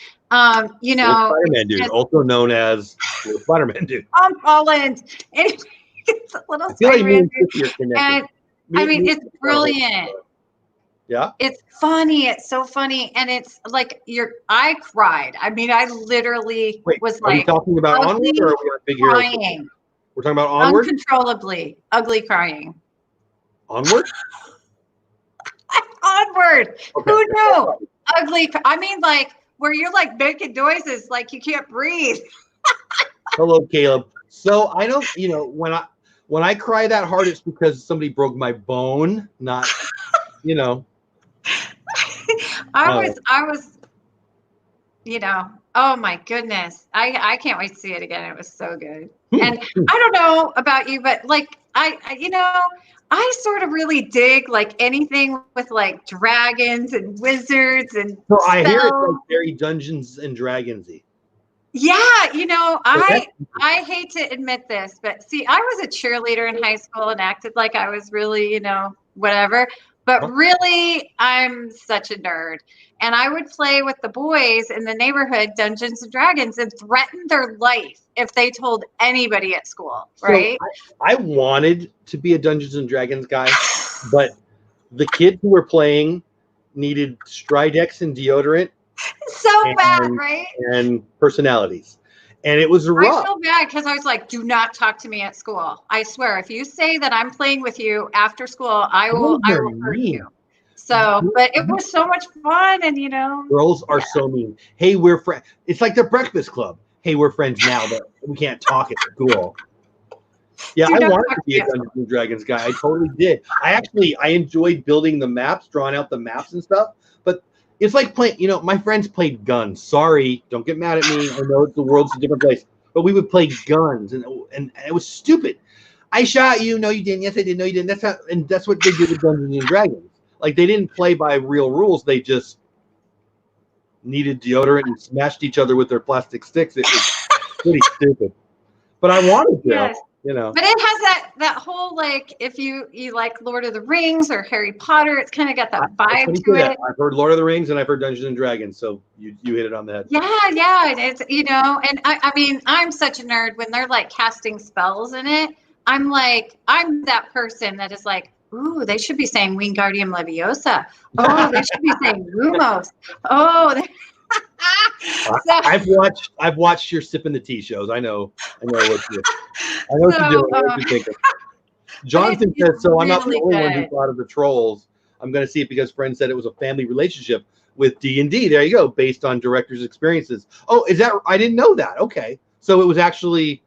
B: You know,
A: Spider-Man dude, also known as little Spider-Man dude.
B: Tom Holland. It's a little Spider-Man dude. And I mean, it's brilliant.
A: Yeah.
B: It's funny. It's so funny. And it's like I cried. I mean, I literally was like,
A: are we talking about Onward or are we on Big Hero?
B: Crying.
A: We're talking about Onward?
B: Uncontrollably, ugly crying.
A: Onward?
B: Onward. Okay. Who knew? Ugly. I mean, like, where you're like making noises like you can't breathe.
A: Hello, Caleb. So I don't, when I cry that hard, it's because somebody broke my bone, not,
B: I was, oh my goodness. I can't wait to see it again. It was so good. And I don't know about you, but like, I sort of really dig like anything with like dragons and wizards and
A: so I hear it's like very Dungeons and Dragons-y.
B: Yeah, I hate to admit this, but see, I was a cheerleader in high school and acted like I was really, whatever. But really, I'm such a nerd. And I would play with the boys in the neighborhood Dungeons and Dragons and threaten their life if they told anybody at school, right?
A: So I wanted to be a Dungeons and Dragons guy, but the kids who were playing needed Stridex and deodorant.
B: So bad, right?
A: And personalities. And it was rough.
B: I feel bad because I was like, do not talk to me at school. I swear, if you say that I'm playing with you after school, I will hurt you. So, but it was so much fun. And,
A: girls are so mean. Hey, we're friends. It's like the Breakfast Club. Hey, we're friends now, but we can't talk at school. Yeah, I wanted to be a Dungeons and Dragons guy. I totally did. I enjoyed building the maps, drawing out the maps and stuff. But it's like playing, my friends played guns. Sorry, don't get mad at me. I know the world's a different place. But we would play guns, and it was stupid. I shot you. No, you didn't. Yes, I did. No, you didn't. That's what they did with Dungeons and Dragons. Like, they didn't play by real rules. They just needed deodorant and smashed each other with their plastic sticks. It was pretty stupid. But I wanted to.
B: Yes. But it has that whole, like, if you like Lord of the Rings or Harry Potter, it's kind of got that vibe to it.
A: I've heard Lord of the Rings and I've heard Dungeons and Dragons, so you hit it on the head.
B: Yeah, and it's and I mean, I'm such a nerd when they're like casting spells in it. I'm that person that is like, ooh, they should be saying Wingardium Leviosa. Oh, they should be saying Lumos. Oh.
A: I've watched your sipping the tea shows. I know what you're doing. Jonathan says, so I'm not the only one who thought of the Trolls. I'm going to see it because friends said it was a family relationship with D&D. There you go, based on director's experiences. Oh, is that? I didn't know that. Okay, so it was actually.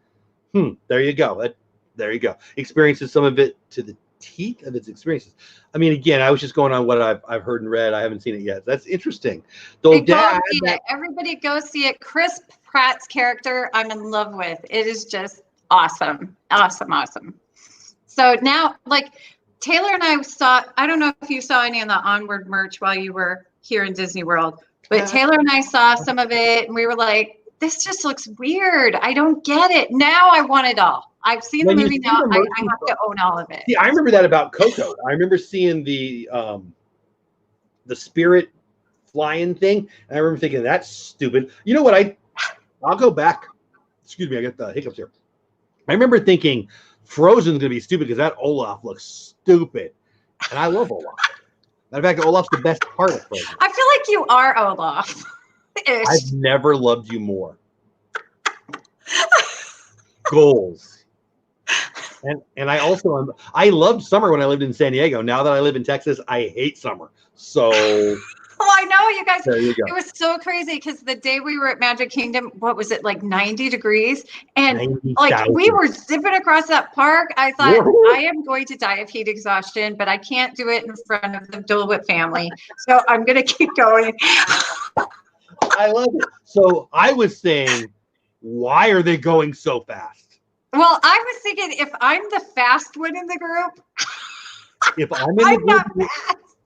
A: There you go. There you go. Experiences some of it to the teeth of its experiences. I mean, again, I was just going on what I've heard and read. I haven't seen it yet. That's interesting. Though, Dad,
B: everybody go see it. Chris Pratt's character, I'm in love with. It is just awesome. So now, like, Taylor and I saw, I don't know if you saw any of the Onward merch while you were here in Disney World, but Taylor and I saw some of it and we were like, this just looks weird. I don't get it. Now I want it all. I've seen the movie now. I have to own all of it.
A: Yeah, I remember that about Coco. I remember seeing the spirit flying thing, and I remember thinking, that's stupid. You know what? I'll go back. Excuse me, I got the hiccups here. I remember thinking Frozen's going to be stupid because that Olaf looks stupid. And I love Olaf. Matter of fact, Olaf's the best part of Frozen.
B: I feel like you are Olaf.
A: I've never loved you more. Goals. And I also I loved summer when I lived in San Diego. Now that I live in Texas, I hate summer. So
B: oh, I know, you guys.
A: There you go.
B: It was so crazy because the day we were at Magic Kingdom, what was it, like 90 degrees? And
A: 90,
B: like we were zipping across that park. I thought, I am going to die of heat exhaustion, but I can't do it in front of the Dole Whip family. So I'm going to keep going.
A: I love it. So I was saying, why are they going so fast?
B: Well, I was thinking if I'm the fast one in the group,
A: if I'm in the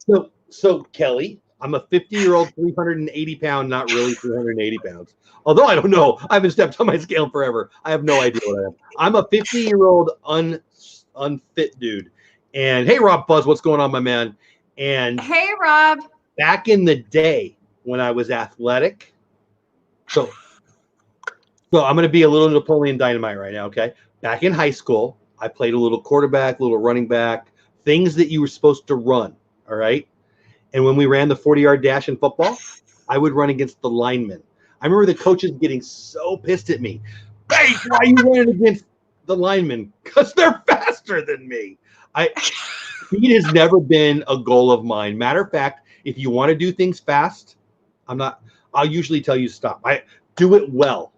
A: group, so Kelly, I'm a 50-year-old, 380-pound, not really 380 pounds. Although I don't know, I haven't stepped on my scale forever. I have no idea what I am. I'm a 50-year-old unfit dude. And hey, Rob Buzz, what's going on, my man? And
B: hey, Rob.
A: Back in the day when I was athletic, so I'm going to be a little Napoleon Dynamite right now, okay? Back in high school, I played a little quarterback, a little running back, things that you were supposed to run, all right? And when we ran the 40-yard dash in football, I would run against the linemen. I remember the coaches getting so pissed at me. Hey, why are you running against the linemen? Because they're faster than me. Speed has never been a goal of mine. Matter of fact, if you want to do things fast, I'll usually tell you to stop. Do it well.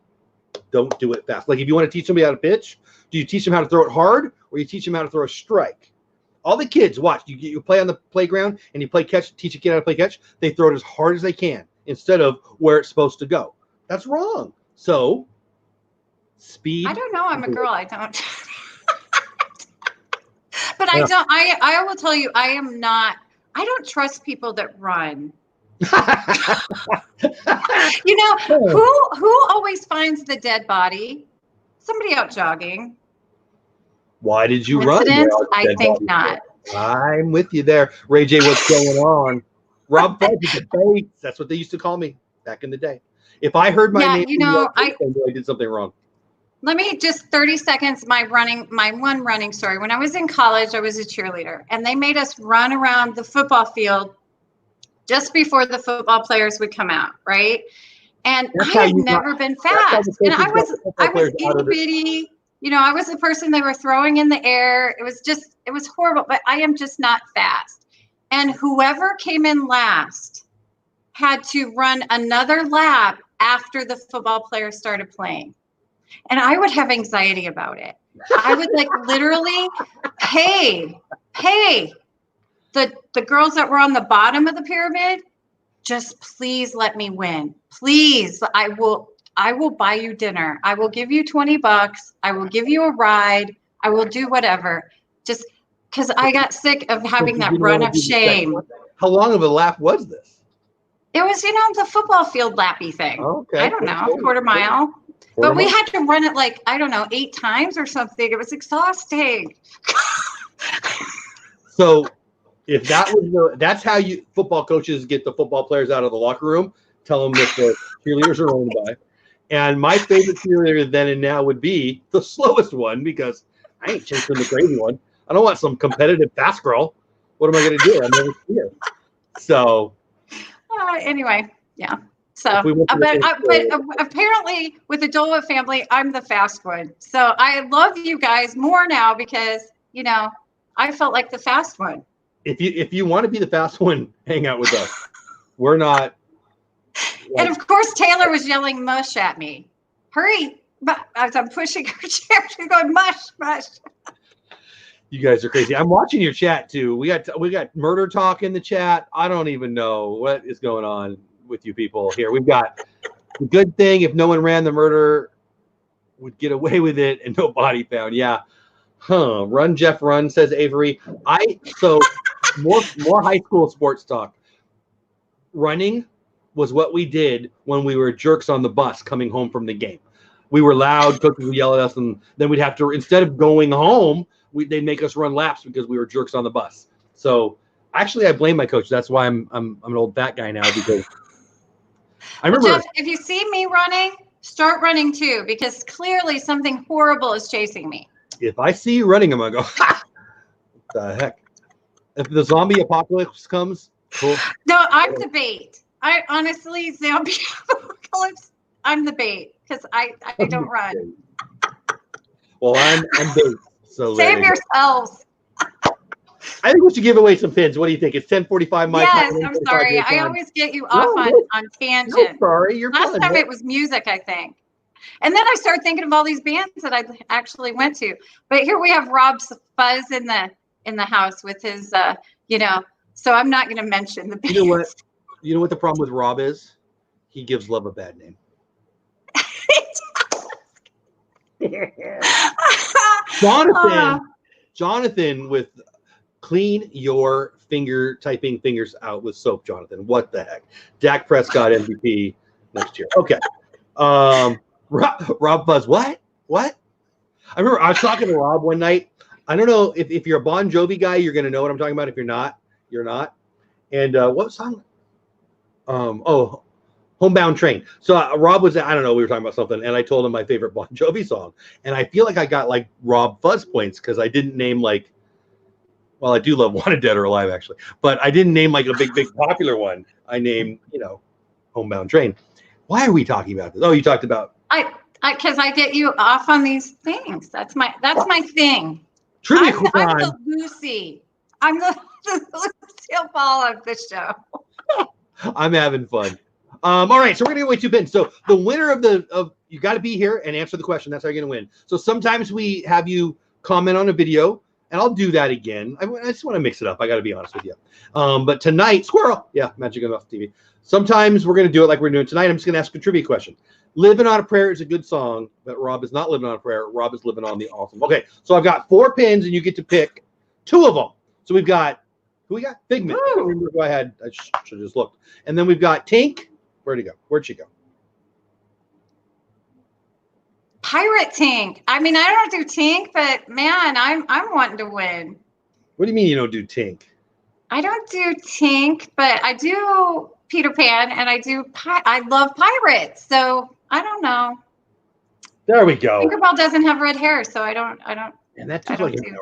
A: Don't do it fast. Like if you want to teach somebody how to pitch, do you teach them how to throw it hard or you teach them how to throw a strike? All the kids, watch. You play on the playground and you play catch, teach a kid how to play catch. They throw it as hard as they can instead of where it's supposed to go. That's wrong. So, speed.
B: I don't know. I'm a girl. I don't. But I don't. I will tell you, I don't trust people that run. You know, who always finds the dead body? Somebody out jogging.
A: Why did you run?
B: I think not.
A: I'm with you there. Ray J, what's going on? Rob Fudge is a base. That's what they used to call me back in the day. If I heard my name, I did something wrong.
B: Let me just 30 seconds. My one running story. When I was in college, I was a cheerleader, and they made us run around the football field just before the football players would come out, right? And I had never been fast, and I was itty bitty. You know, I was the person they were throwing in the air. It was horrible, but I am just not fast. And whoever came in last had to run another lap after the football players started playing. And I would have anxiety about it. I would like literally, hey, the girls that were on the bottom of the pyramid, just please let me win. Please, I will buy you dinner. I will give you $20. I will give you a ride. I will do whatever. Just because I got sick of having that run of shame.
A: How long of a lap was this?
B: It was, the football field lappy thing.
A: Okay.
B: I don't know, quarter mile. But we had to run it 8 times or something. It was exhausting.
A: So if that's how football coaches get the football players out of the locker room, tell them that the cheerleaders are rolling by. And my favorite cheerleader then and now would be the slowest one because I ain't chasing the crazy one. I don't want some competitive fast girl. What am I going to do? I'm never here. So
B: anyway, yeah. So, but apparently with the Dole Whip family, I'm the fast one. So I love you guys more now because, I felt like the fast one.
A: If you want to be the fast one, hang out with us. We're not.
B: And of course, Taylor was yelling mush at me. Hurry. But as I'm pushing her chair, she's going mush, mush.
A: You guys are crazy. I'm watching your chat too. We got murder talk in the chat. I don't even know what is going on with you people here. We've got the good thing if no one ran the murder would get away with it and no body found. Yeah. Run Jeff run, says Avery. So more high school sports talk. Running was what we did when we were jerks on the bus coming home from the game. We were loud, coaches would yell at us, and then we'd have to, instead of going home, they'd make us run laps because we were jerks on the bus. So actually, I blame my coach. That's why I'm an old fat guy now, because I remember.
B: Well, Jeff, if you see me running, start running too, because clearly something horrible is chasing me.
A: If I see you running, I'm gonna go, ha! What the heck? If the zombie apocalypse comes, cool.
B: No, I'm the bait. I honestly, zombie apocalypse, I'm the bait because I don't run.
A: Well, I'm bait. So
B: save yourselves.
A: I think we should give away some pins. What do you think? It's 10:45.
B: Yes, I'm sorry. I always get you off on tangent.
A: No, sorry, you're
B: Last
A: fine.
B: time it was music, I think. And then I started thinking of all these bands that I actually went to. But here we have Rob's Fuzz in the house with his, So I'm not going to mention the bands.
A: You know what? You know what the problem with Rob is? He gives love a bad name. Jonathan with clean your typing fingers out with soap, Jonathan. What the heck? Dak Prescott MVP next year. Okay. Rob Buzz, what? I remember I was talking to Rob one night. I don't know if you're a Bon Jovi guy, you're going to know what I'm talking about. If you're not, you're not. And what song? Homebound Train. So Rob was, I don't know, we were talking about something, and I told him my favorite Bon Jovi song. And I feel like I got like Rob Fuzz points because I didn't name like, well, I do love Wanted Dead or Alive actually, but I didn't name like a big popular one. I named, Homebound Train. Why are we talking about this? Oh, you talked about
B: because I get you off on these things. That's my thing.
A: Trivia
B: I'm the Lucy. I'm the Lucille Ball of the show.
A: I'm having fun. All right, so we're gonna give away 2 pins. So the winner of you got to be here and answer the question. That's how you're gonna win. So sometimes we have you comment on a video, and I'll do that again. I just want to mix it up. I got to be honest with you. But tonight, squirrel, yeah, magic off TV. Sometimes we're gonna do it like we're doing tonight. I'm just gonna ask a trivia question. "Living on a Prayer" is a good song, but Rob is not living on a prayer. Rob is living on the awesome. Okay, so I've got 4 pins, and you get to pick 2 of them. So we've got, who we got? Figment. I can't remember who I had. I should have just looked. And then we've got Tink. Where'd he go? Where'd she go?
B: Pirate Tink. I mean, I don't do Tink, but man, I'm wanting to win.
A: What do you mean you don't do Tink?
B: I don't do Tink, but I do Peter Pan, and I love pirates. So I don't know.
A: There we go.
B: Tinkerbell doesn't have red hair, so I don't.
A: And that's just like and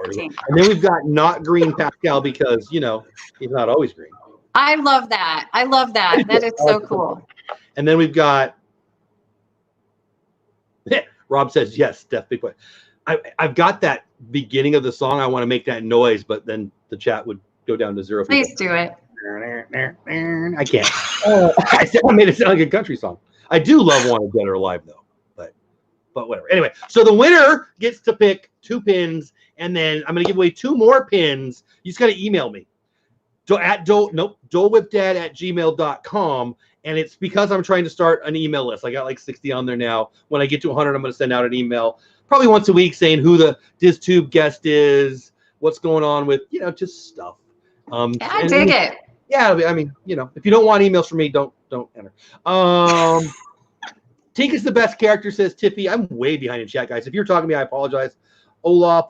A: then we've got not green Pascal because he's not always green.
B: I love that. That is so cool.
A: And then we've got Rob says yes, Steph, big point. I've got that beginning of the song. I want to make that noise, but then the chat would go down to 0.
B: Please do it.
A: I can't. I made it sound like a country song. I do love Wanted Dead or Alive though, but whatever. Anyway, so the winner gets to pick 2 pins, and then I'm going to give away 2 more pins. You just got to email me. dolewhipdad@gmail.com, and it's because I'm trying to start an email list. I got like 60 on there now. When I get to 100, I'm going to send out an email probably once a week saying who the DizTube guest is, what's going on with, just stuff.
B: I dig it.
A: Yeah, I mean, if you don't want emails from me, don't enter. Tink is the best character, says Tiffy. I'm way behind in chat, guys. If you're talking to me, I apologize. Olaf,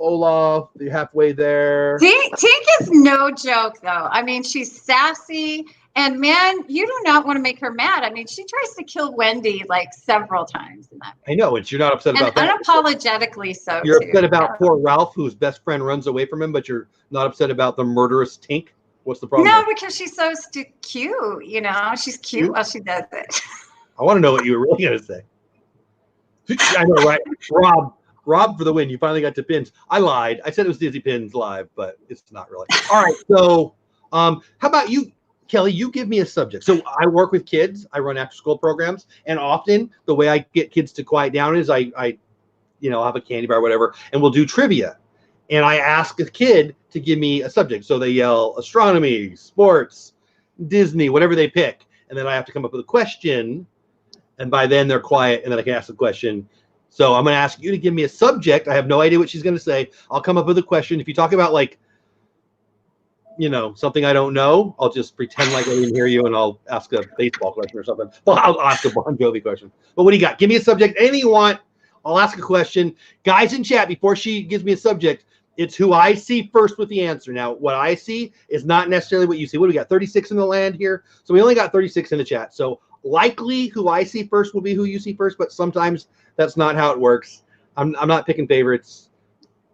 A: you're halfway there.
B: Tink is no joke, though. I mean, she's sassy, and man, you do not want to make her mad. I mean, she tries to kill Wendy like several times in that.
A: I know, and you're not upset about that.
B: Unapologetically so.
A: You're upset about poor Ralph, whose best friend runs away from him, but you're not upset about the murderous Tink. What's the problem?
B: No, because she's so cute. She's cute while she does it.
A: I want to know what you were really going to say. I know, right? Rob for the win. You finally got to pins. I lied. I said it was Dizzy Pins Live, but it's not really. All right. So how about you, Kelly? You give me a subject. So I work with kids. I run after school programs. And often the way I get kids to quiet down is I have a candy bar or whatever, and we'll do trivia. and I ask a kid to give me a subject. So they yell astronomy, sports, Disney, whatever they pick. And then I have to come up with a question. And by then they're quiet, and then I can ask the question. So I'm going to ask you to give me a subject. I have no idea what she's going to say. I'll come up with a question. If you talk about like, something I don't know, I'll just pretend like I didn't hear you, and I'll ask a baseball question or something. Well, I'll ask a Bon Jovi question. But what do you got? Give me a subject, anything you want. I'll ask a question. Guys in chat, before she gives me a subject, it's who I see first with the answer. Now, what I see is not necessarily what you see. What do we got? 36 in the land here. So we only got 36 in the chat. So likely who I see first will be who you see first, but sometimes that's not how it works. I'm not picking favorites.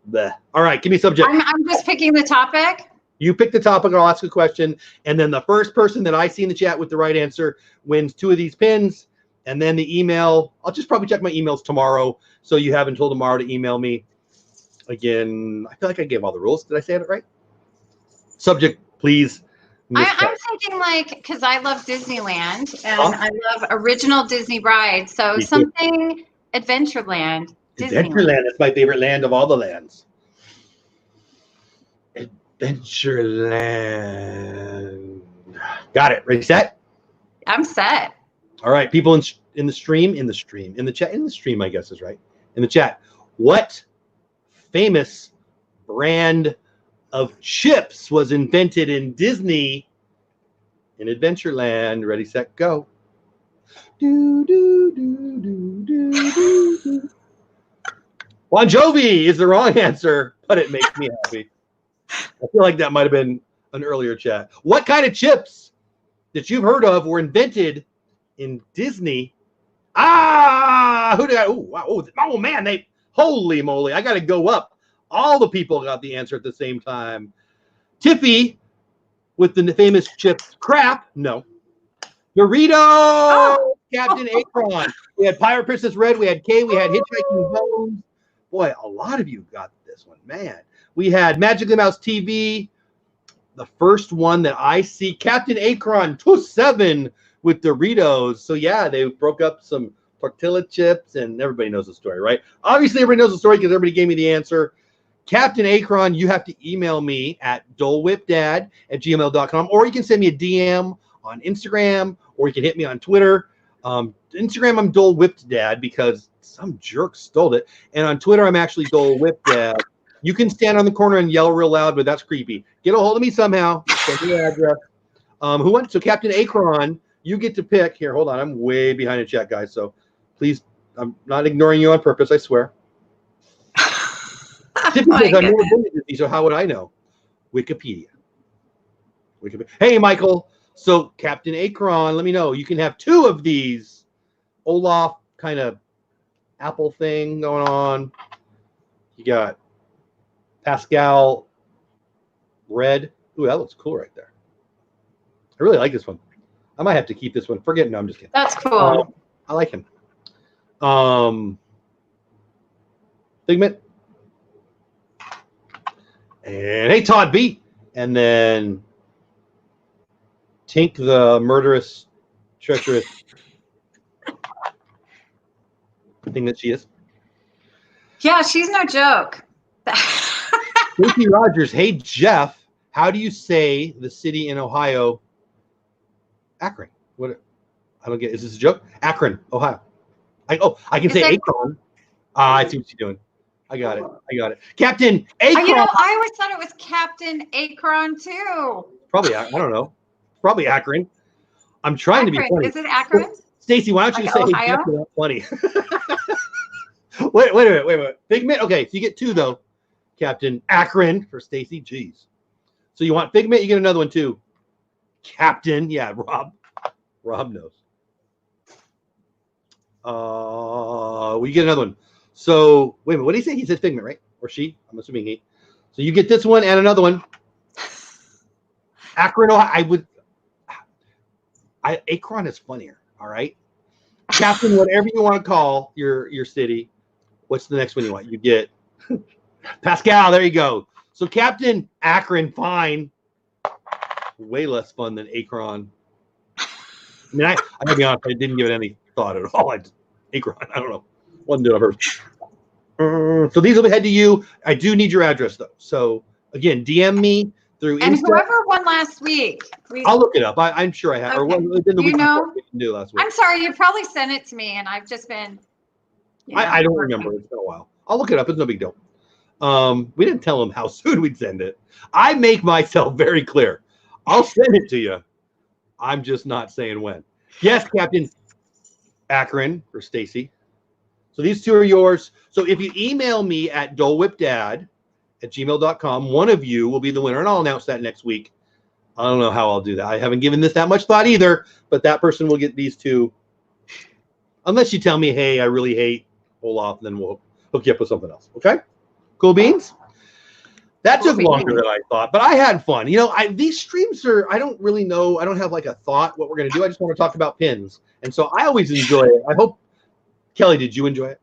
A: Bleh. All right, give me a subject.
B: I'm just picking the topic.
A: You pick the topic, I'll ask a question, and then the first person that I see in the chat with the right answer wins 2 of these pins, and then the email. I'll just probably check my emails tomorrow, so you have until tomorrow to email me. Again, I feel like I gave all the rules. Did I say it right? Subject, please.
B: I'm thinking because I love Disneyland, and I love original Disney rides, so something Adventureland.
A: Adventureland is my favorite land of all the lands. Adventureland. Got it. Ready, set?
B: I'm set.
A: All right, people in the stream, I guess is right. In the chat, what famous brand of chips was invented in Disney in Adventureland? Ready, set, go. Do, do, do, do, do, do, do. Bon Jovi is the wrong answer, but it makes me happy. I feel like that might have been an earlier chat. What kind of chips that you've heard of were invented in Disney? Who did I? Oh, wow. Oh, man. Holy moly. I got to go up. All the people got the answer at the same time. Tiffy with the famous chips. Crap. No. Dorito. Oh. Captain Akron. We had Pirate Princess Red. We had Kay. We had Hitchhiking Bones. Boy, a lot of you got this one. Man. We had Magically Mouse TV. The first one that I see, Captain Akron 27 with Doritos. So, yeah, they broke up some tortilla chips, and everybody knows the story, right? Obviously, everybody knows the story because everybody gave me the answer. Captain Akron, you have to email me at dolewhipdad@gmail.com, or you can send me a DM on Instagram, or you can hit me on Twitter. Instagram, I'm Dole Whipped Dad because some jerk stole it. And on Twitter, I'm actually Dole Whipped Dad. You can stand on the corner and yell real loud, but that's creepy. Get a hold of me somehow. Send me your address. Who went? So Captain Akron, you get to pick. Here, hold on. I'm way behind the chat, guys. So please, I'm not ignoring you on purpose, I swear. Typically, I've never been to Disney, so how would I know? Wikipedia. Hey, Michael. So Captain Akron, let me know. You can have 2 of these Olaf kind of apple thing going on. You got Pascal Red. Ooh, that looks cool right there. I really like this one. I might have to keep this one. Forget it. No, I'm just kidding.
B: That's cool.
A: I like him. Figment. And hey, Todd B. And then Tink the murderous, treacherous thing that she is.
B: Yeah, she's no joke.
A: Stacey Rogers, hey, Jeff, how do you say the city in Ohio? Akron. What? I don't get. Is this a joke? Akron, Ohio. I can say Akron. I see what you're doing. I got it. Captain Akron.
B: I always thought it was Captain Akron too.
A: Probably. I don't know. Probably Akron. I'm trying to be funny.
B: Is it Akron?
A: Stacey, why don't you say hey, Jeff, without funny? wait a minute. Figment. Okay, so you get 2 though. Captain Akron for Stacey. Jeez. So you want Figment? You get another one too. Captain. Yeah, Rob. Rob knows. We get another one. So wait a minute. What did he say? He said Figment, right? Or she? I'm assuming he. So you get this one and another one. Akron, Ohio. Akron is funnier. All right. Captain, whatever you want to call your city. What's the next one you want? You get Pascal. There you go. So Captain Akron, fine. Way less fun than Akron. I mean, I gotta be honest, I didn't give it any thought at all. Akron, I don't know. Wasn't doing it first. So these will head to you. I do need your address though. So again, DM me through
B: And
A: Insta.
B: whoever won last week,
A: I'll look it up. I'm sure I have.
B: Okay.
A: Or within the
B: You
A: week
B: know?
A: before we didn't do last week.
B: I'm sorry, you probably sent it to me, and I've just been.
A: I don't remember. It's been a while. I'll look it up. It's no big deal. We didn't tell them how soon we'd send it. I make myself very clear. I'll send it to you. I'm just not saying when. Yes, Captain Akron or Stacy. So these two are yours. So if you email me at dolewhipdad@gmail.com, one of you will be the winner, and I'll announce that next week. I don't know how I'll do that. I haven't given this that much thought either, but that person will get these two. Unless you tell me, hey, I really hate Olaf, then we'll hook you up with something else. Okay? Cool beans? That took longer than I thought, but I had fun. You know, these streams are, I don't really know. I don't have like a thought what we're going to do. I just want to talk about pins. And so I always enjoy it. I hope, Kelly, did you enjoy it?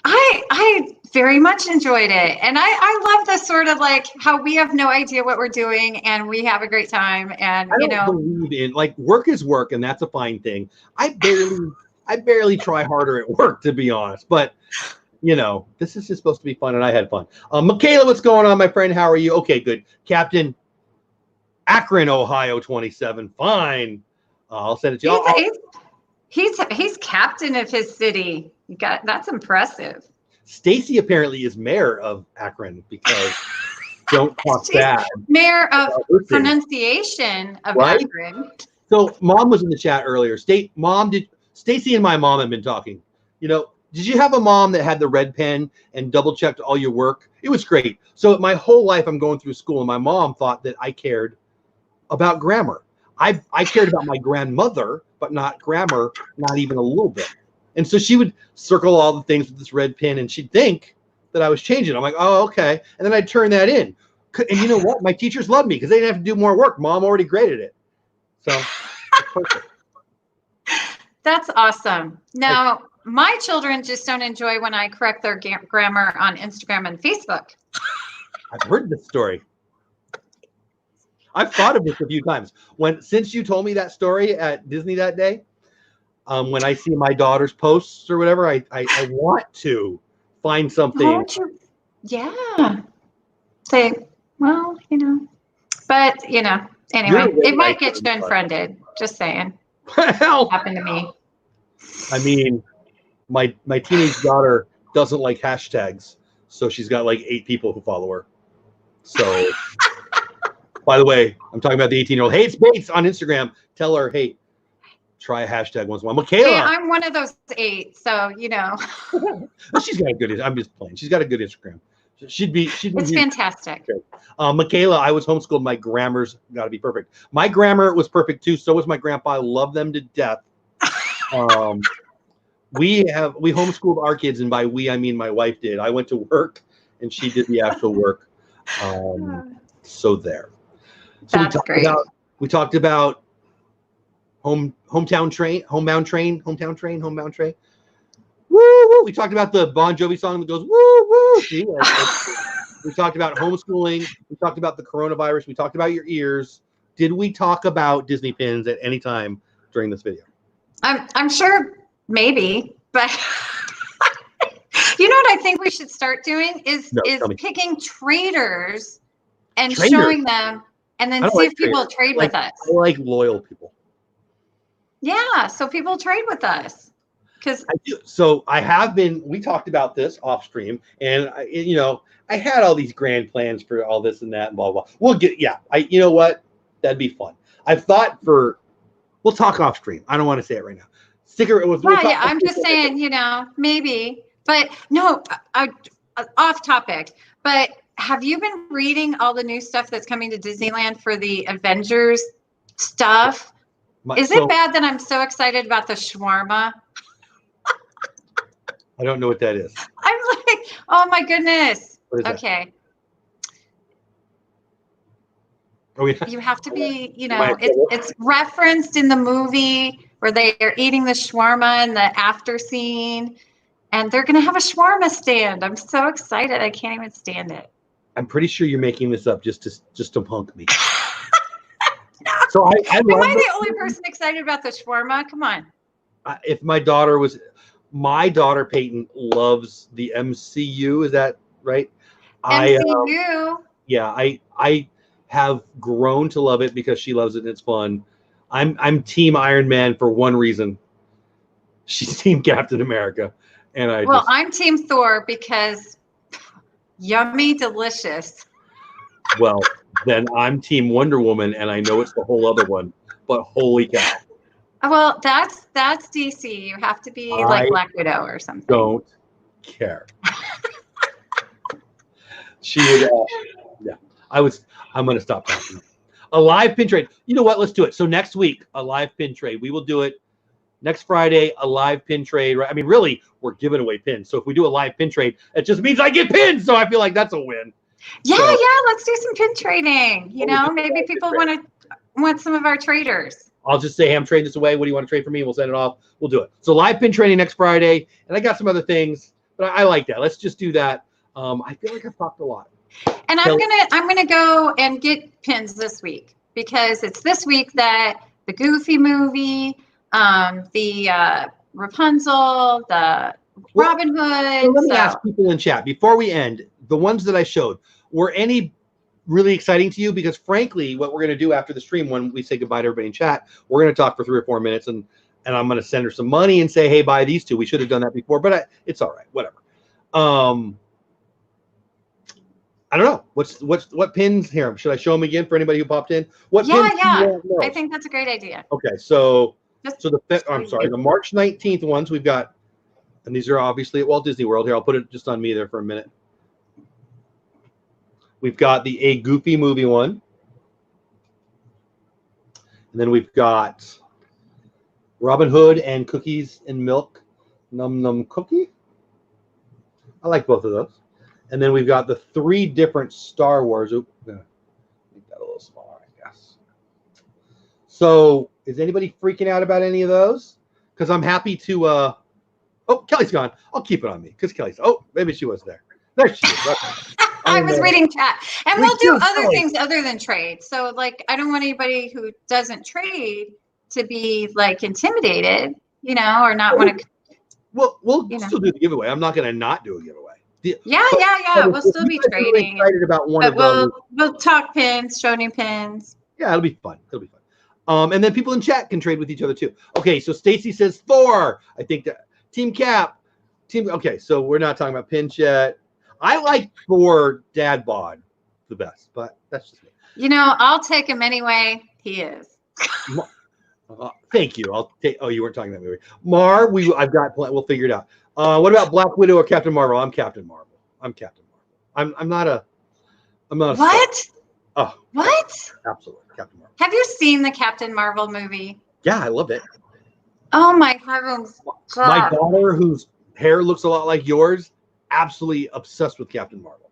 B: I very much enjoyed it. And I love the sort of like how we have no idea what we're doing and we have a great time. And,
A: I don't believe in, like, work is work, and that's a fine thing. I barely try harder at work, to be honest. But, you know, this is just supposed to be fun, and I had fun. Michaela, what's going on, my friend? How are you? Okay, good. Captain Akron, Ohio, 27. Fine. I'll send it to you.
B: He's captain of his city. That's impressive.
A: Stacy apparently is mayor of Akron because don't talk bad.
B: Mayor of pronunciation of Akron.
A: So mom was in the chat earlier. Stacy and my mom have been talking. You know, did you have a mom that had the red pen and double checked all your work? It was great. So my whole life I'm going through school, and my mom thought that I cared about grammar. I cared about my grandmother, but not grammar, not even a little bit. And so she would circle all the things with this red pen, and she'd think that I was changing. I'm like, oh, okay. And then I'd turn that in. And you know what? My teachers loved me because they didn't have to do more work. Mom already graded it. So it's perfect.
B: That's awesome. Now, my children just don't enjoy when I correct their grammar on Instagram and Facebook.
A: I've heard this story. I've thought of this a few times. Since you told me that story at Disney that day, when I see my daughter's posts or whatever, I want to find something.
B: Yeah. Say, well, you know. But, you know, anyway, it might get you unfriended. Just saying.
A: Well,
B: happened to me.
A: I mean, my teenage daughter doesn't like hashtags, so she's got like 8 people who follow her. So, by the way, I'm talking about the 18-year-old. Hey, it's Bates on Instagram. Tell her, hey, try a hashtag once in a while. Michaela.
B: Hey, I'm one of those 8, so you know.
A: She's got a good. I'm just playing. She's got a good Instagram. She'd be.
B: It's fantastic.
A: Okay. Michaela, I was homeschooled. My grammar's got to be perfect. My grammar was perfect too. So was my grandpa. I love them to death. We homeschooled our kids, and by we I mean my wife did. I went to work, and she did the actual work. So there. So
B: that's great.
A: We talked about hometown train. Woo woo. We talked about the Bon Jovi song that goes woo woo. See, we talked about homeschooling. We talked about the coronavirus. We talked about your ears. Did we talk about Disney pins at any time during this video?
B: I'm sure maybe, but you know what I think we should start doing is picking traders and showing them, and then see if people trade with us.
A: I like loyal people.
B: Yeah, so people trade with us. Because
A: I do. So I have been. We talked about this off stream, and I had all these grand plans for all this and that and blah blah. We'll get. Yeah, you know what? That'd be fun. I've thought we'll talk off stream. I don't want to say it right now.
B: Yeah. I'm just saying, maybe, but no, off topic. But have you been reading all the new stuff that's coming to Disneyland for the Avengers stuff? Is it bad that I'm so excited about the shawarma?
A: I don't know what that is.
B: I'm like, oh my goodness. Okay.
A: Oh, yeah.
B: You have to be, it's referenced in the movie where they are eating the shawarma in the after scene, and they're going to have a shawarma stand. I'm so excited. I can't even stand it. I'm
A: pretty sure you're making this up just to punk me.
B: No. So am I the only person excited about the shawarma? Come on.
A: If my daughter was, My daughter Peyton loves the MCU. Is that right?
B: MCU.
A: I have grown to love it because she loves it and it's fun. I'm Team Iron Man for one reason. She's Team Captain America, and
B: I'm Team Thor because yummy, delicious.
A: Well, then I'm Team Wonder Woman, and I know it's the whole other one, but holy cow!
B: Well, that's DC. You have to be like Black Widow or something.
A: Don't care. She would. Yeah, I'm going to stop talking. A live pin trade. You know what? Let's do it. So next week, a live pin trade. We will do it next Friday. A live pin trade. Right? I mean, really, we're giving away pins. So if we do a live pin trade, it just means I get pins. So I feel like that's a win.
B: Yeah, let's do some pin trading. You know, maybe people want some of our traders.
A: I'll just say, hey, I'm trading this away. What do you want to trade for me? We'll send it off. We'll do it. So live pin trading next Friday, and I got some other things, but I like that. Let's just do that. I feel like I've talked a lot.
B: And I'm gonna go and get pins this week because it's this week that the Goofy movie, the Rapunzel, the Robin Hood.
A: So let me ask people in chat before we end. The ones that I showed, were any really exciting to you? Because frankly, what we're going to do after the stream, when we say goodbye to everybody in chat, we're going to talk for 3 or 4 minutes, and I'm going to send her some money and say, hey, buy these 2. We should have done that before, but it's all right. Whatever. I don't know. What pins here? Should I show them again for anybody who popped in? What pins?
B: Yeah. I think that's a great idea.
A: Okay, so the March 19th ones we've got, and these are obviously at Walt Disney World. Here, I'll put it just on me there for a minute. We've got the A Goofy movie one. And then we've got Robin Hood and Cookies and Milk Num Num Cookie. I like both of those. And then we've got the 3 different Star Wars. Oop, make that a little smaller, I guess. So is anybody freaking out about any of those? Because I'm happy to oh, Kelly's gone. I'll keep it on me because Kelly's maybe she was there. There she is.
B: I was reading chat. And we'll do other things other than trade. So like I don't want anybody who doesn't trade to be like intimidated, you know, or not want to.
A: Well, we'll still do the giveaway. I'm not going to not do a giveaway.
B: Yeah. We'll still be trading.
A: Excited about one of those.
B: We'll talk pins, show new pins.
A: Yeah, it'll be fun. And then people in chat can trade with each other too. Okay, so Stacy says Thor. I think that Team Cap. Okay, so we're not talking about pins yet. I like Thor Dad Bod the best, but that's just me.
B: You know, I'll take him anyway. He is.
A: Thank you. I'll take. Oh, you weren't talking that movie. Mar, I've got. We'll figure it out. What about Black Widow or Captain Marvel? I'm Captain Marvel. I'm not a.
B: What?
A: Star. Oh.
B: What?
A: Absolutely, Captain Marvel.
B: Have you seen the Captain Marvel movie?
A: Yeah, I love it.
B: Oh my heavens! God.
A: My daughter, whose hair looks a lot like yours, absolutely obsessed with Captain Marvel.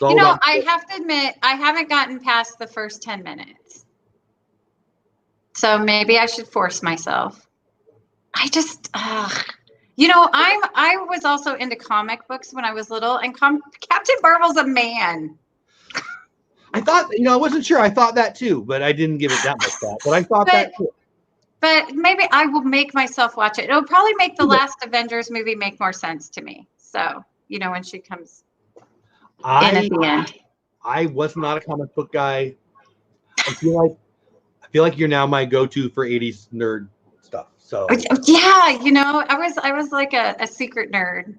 B: You know, I have to admit, I haven't gotten past the first 10 minutes. So maybe I should force myself. I just, you know, I was also into comic books when I was little, and Captain Marvel's a man.
A: I thought, you know, I wasn't sure. I thought that too, but I didn't give it that much thought. But I thought that too.
B: But maybe I will make myself watch it. It'll probably make the last Avengers movie make more sense to me. So, you know, when she comes in at the end.
A: I was not a comic book guy. I feel like you're now my go-to for 80s nerd stuff. So
B: yeah, you know, I was like a secret nerd.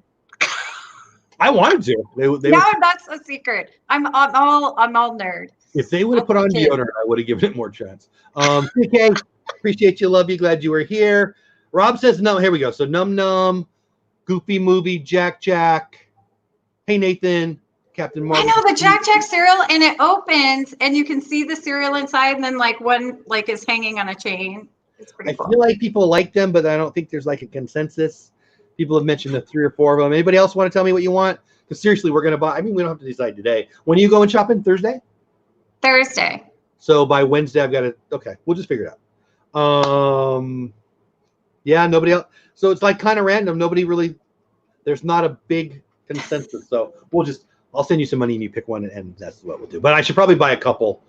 A: I wanted to.
B: That's a secret. I'm all nerd.
A: If they would have put on deodorant, I would have given it more chance. PK, appreciate you, love you, glad you were here. Rob says no. Here we go. So Num Num, Goofy movie, Jack. Hey Nathan, Captain Marvel.
B: I know the Jack cereal, and it opens, and you can see the cereal inside, and then like one like is hanging on a chain. It's pretty cool.
A: I feel like people like them, but I don't think there's like a consensus. People have mentioned the 3 or 4 of them. Anybody else want to tell me what you want? Because seriously, we're gonna buy. I mean, we don't have to decide today. When are you going shopping? Thursday. So by Wednesday, I've got to. Okay, we'll just figure it out. Yeah, nobody else. So it's like kind of random. Nobody really. There's not a big consensus. So I'll send you some money and you pick one, and that's what we'll do. But I should probably buy a couple.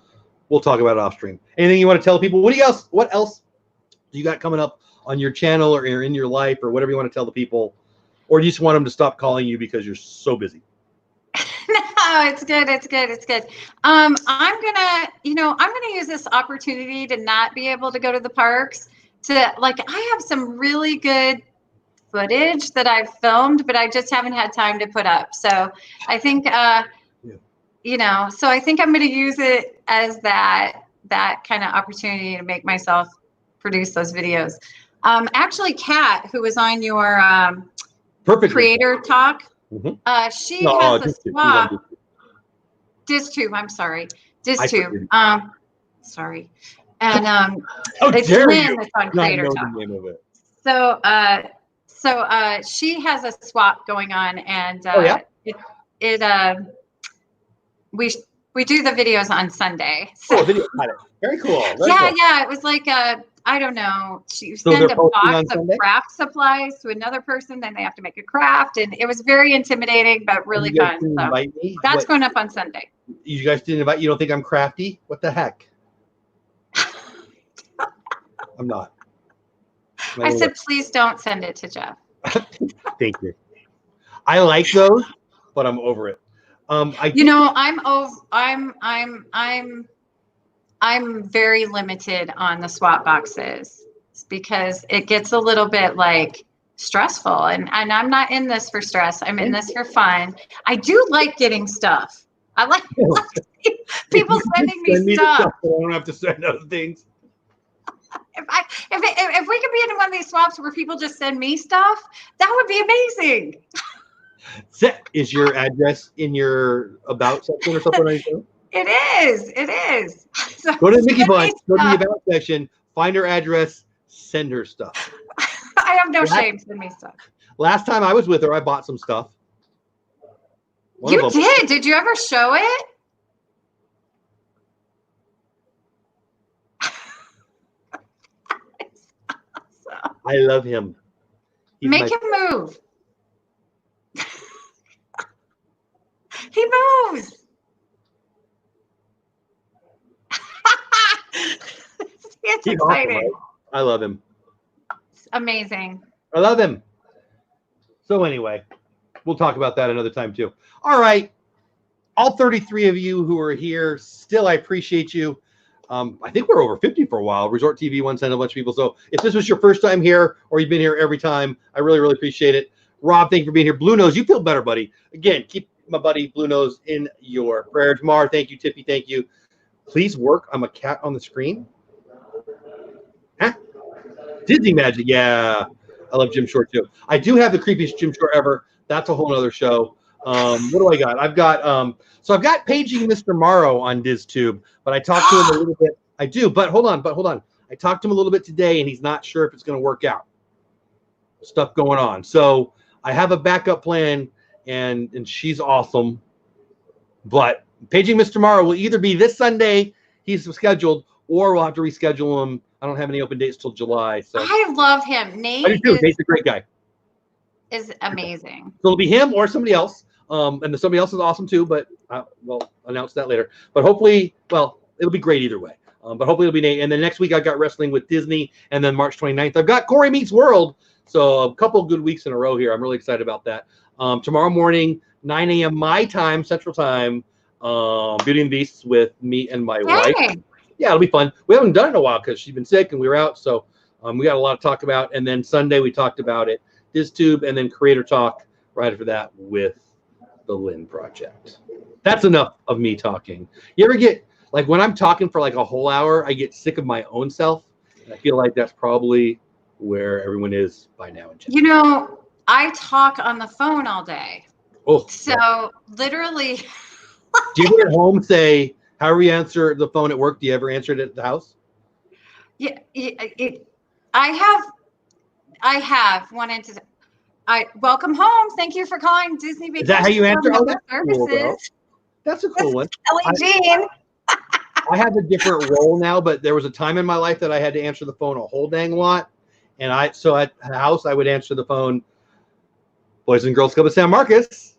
A: We'll talk about it off stream. Anything you want to tell people? What else do you got coming up on your channel or in your life or whatever you want to tell the people? Or do you just want them to stop calling you because you're so busy?
B: No, it's good. It's good. It's good. I'm gonna use this opportunity to not be able to go to the parks to I have some really good footage that I've filmed, but I just haven't had time to put up. So I think, so I think I'm going to use it as that kind of opportunity to make myself produce those videos. Actually, Kat, who was on your
A: Perfect
B: creator talk, she has a swap. DizTube, I'm sorry. DizTube. Sorry. And it's Lynn that's on Creator Talk.
A: The name of it.
B: So she has a swap going on, and we do the videos on Sunday. So.
A: Video. Very cool.
B: Yeah. It was I don't know. She sent a box of craft supplies to another person, then they have to make a craft, and it was very intimidating, but really fun. So that's going up on Sunday.
A: You guys didn't invite? You don't think I'm crafty? What the heck? I'm not.
B: I said, please don't send it to Jeff.
A: Thank you. I like those, but I'm over it.
B: I'm very limited on the swap boxes because it gets a little bit stressful, and I'm not in this for stress. I'm in this for fun. I do like getting stuff. I like people sending me stuff.
A: I don't have to send other things.
B: If we could be in one of these swaps where people just send me stuff, that would be amazing.
A: Is your address in your about section or something like that?
B: It is. So
A: go to Mickey Bunch, go to the about section, find her address, send her stuff.
B: I have no shame. Send me stuff.
A: Last time I was with her, I bought some stuff.
B: You did? Did you ever show it?
A: I love him.
B: Make him move. He moves. It's exciting.
A: Awesome, right? I love him.
B: It's amazing.
A: I love him. So anyway, we'll talk about that another time too. All right. All 33 of you who are here, still I appreciate you. I think we're over 50 for a while. Resort TV once sent a bunch of people. So if this was your first time here or you've been here every time, I really, really appreciate it. Rob, thank you for being here. Blue Nose, you feel better, buddy. Again, keep my buddy Blue Nose in your prayers. Mar, thank you. Tippy, thank you. Please work. I'm a cat on the screen. Huh? Disney Magic. Yeah. I love Jim Short too. I do have the creepiest Jim Short ever. That's a whole other show. What do I got? I've got Paging Mr. Morrow on DizTube, but I talked to him a little bit. I do, but hold on. I talked to him a little bit today, and he's not sure if it's going to work out. Stuff going on. So I have a backup plan, and she's awesome. But Paging Mr. Morrow will either be this Sunday, he's scheduled, or we'll have to reschedule him. I don't have any open dates till July. So
B: I love him. Nate's
A: a great guy.
B: Is amazing.
A: So it'll be him or somebody else. And somebody else is awesome too, but we'll announce that later. But hopefully, it'll be great either way. But hopefully it'll be Nate. And then next week I've got wrestling with Disney, and then March 29th I've got Corey Meets World. So a couple good weeks in a row here. I'm really excited about that. Tomorrow morning, 9 a.m. my time, Central Time, Beauty and Beasts with me and my wife. Yeah, it'll be fun. We haven't done it in a while because she's been sick and we were out. So we got a lot to talk about. And then Sunday we talked about it, DizTube, and then Creator Talk right after that with the Lynn Project. That's enough of me talking. You ever get, when I'm talking for a whole hour, I get sick of my own self. And I feel like that's probably where everyone is by now.
B: I talk on the phone all day.
A: Oh,
B: so literally.
A: Do you ever at home say, however you answer the phone at work, do you ever answer it at the house?
B: Yeah, I have wanted to. Welcome home. Thank you for calling Disney Vacation.
A: Is that how you answer? Oh, that's
B: Services.
A: Cool, that's a cool one.
B: Kelly Jean.
A: I have a different role now, but there was a time in my life that I had to answer the phone a whole dang lot. And so at the house, I would answer the phone, Boys and Girls Club of San Marcos.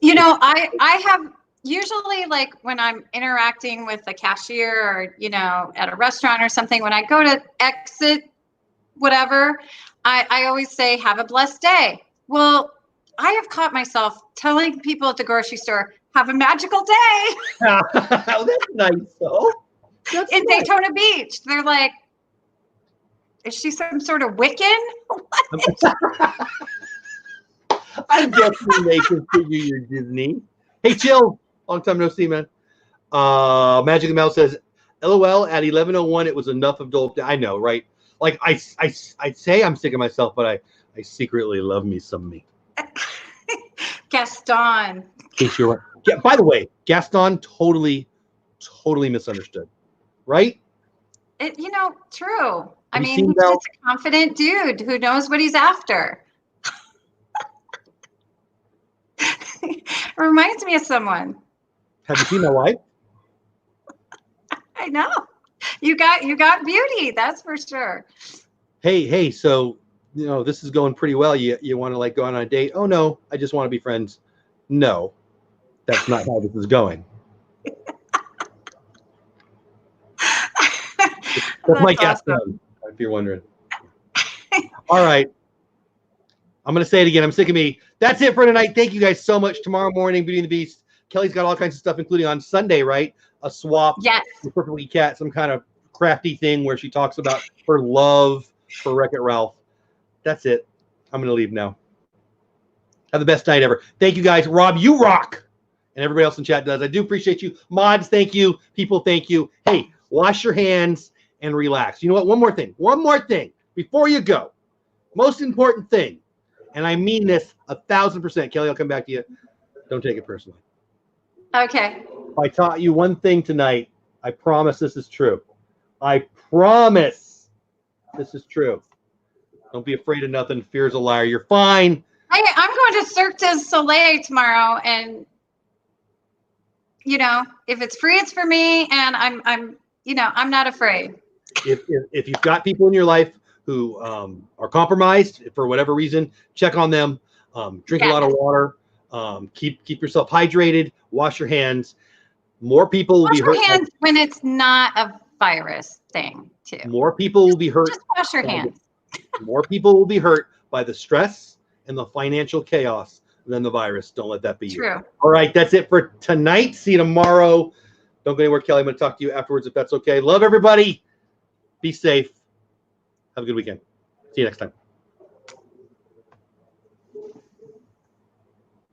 B: I have, usually like when I'm interacting with a cashier or, at a restaurant or something, when I go to exit whatever, I always say, have a blessed day. Well, I have caught myself telling people at the grocery store, have a magical day.
A: Oh, that's nice, though. That's
B: in
A: nice.
B: Daytona Beach. They're like, is she some sort of Wiccan?
A: I'm guessing they consider you Disney. Hey, Chill. Long time no see, man. Magic the Mouse says, LOL, at 11:01, it was enough of Dole. I know, right? Like, I say I'm sick of myself, but I secretly love me some me.
B: Gaston.
A: In case you're right. Yeah, by the way, Gaston totally misunderstood, right?
B: True. I
A: Have you
B: mean,
A: seen
B: he's
A: Belle?
B: just a confident dude who knows what he's after. Reminds me of someone.
A: Have you seen my wife?
B: I know. You got beauty, that's for sure.
A: Hey, so this is going pretty well. You want to like go on a date? Oh no, I just want to be friends. No, that's not how this is going. That's my guess, awesome. If you're wondering. All right. I'm going to say it again. I'm sick of me. That's it for tonight. Thank you guys so much. Tomorrow morning, Beauty and the Beast. Kelly's got all kinds of stuff, including on Sunday, right? A swap.
B: Yes.
A: With Perfectly Cat, some kind of crafty thing where she talks about her love for Wreck-It Ralph. That's it. I'm going to leave now. Have the best night ever. Thank you guys. Rob, you rock. And everybody else in chat does. I do appreciate you. Mods, thank you. People, thank you. Hey, wash your hands and relax. You know what? One more thing before you go. Most important thing, and I mean this 1,000%. Kelly, I'll come back to you. Don't take it personally.
B: Okay.
A: If I taught you one thing tonight, I promise this is true. I promise this is true. Don't be afraid of nothing. Fear's a liar. You're fine.
B: I'm going to Cirque du Soleil tomorrow, and if it's free, it's for me, and I'm not afraid.
A: If you've got people in your life who are compromised for whatever reason, check on them. Drink a lot of water. Keep yourself hydrated. Wash your hands. More people will be hurt.
B: Wash your hands when it's not a virus thing, too.
A: More people will be hurt.
B: Just wash your hands.
A: More people will be hurt by the stress and the financial chaos than the virus. Don't let that be you.
B: True.
A: All right, that's it for tonight. See you tomorrow. Don't go anywhere, Kelly. I'm going to talk to you afterwards if that's okay. Love everybody. Be safe. Have a good weekend. See you next time.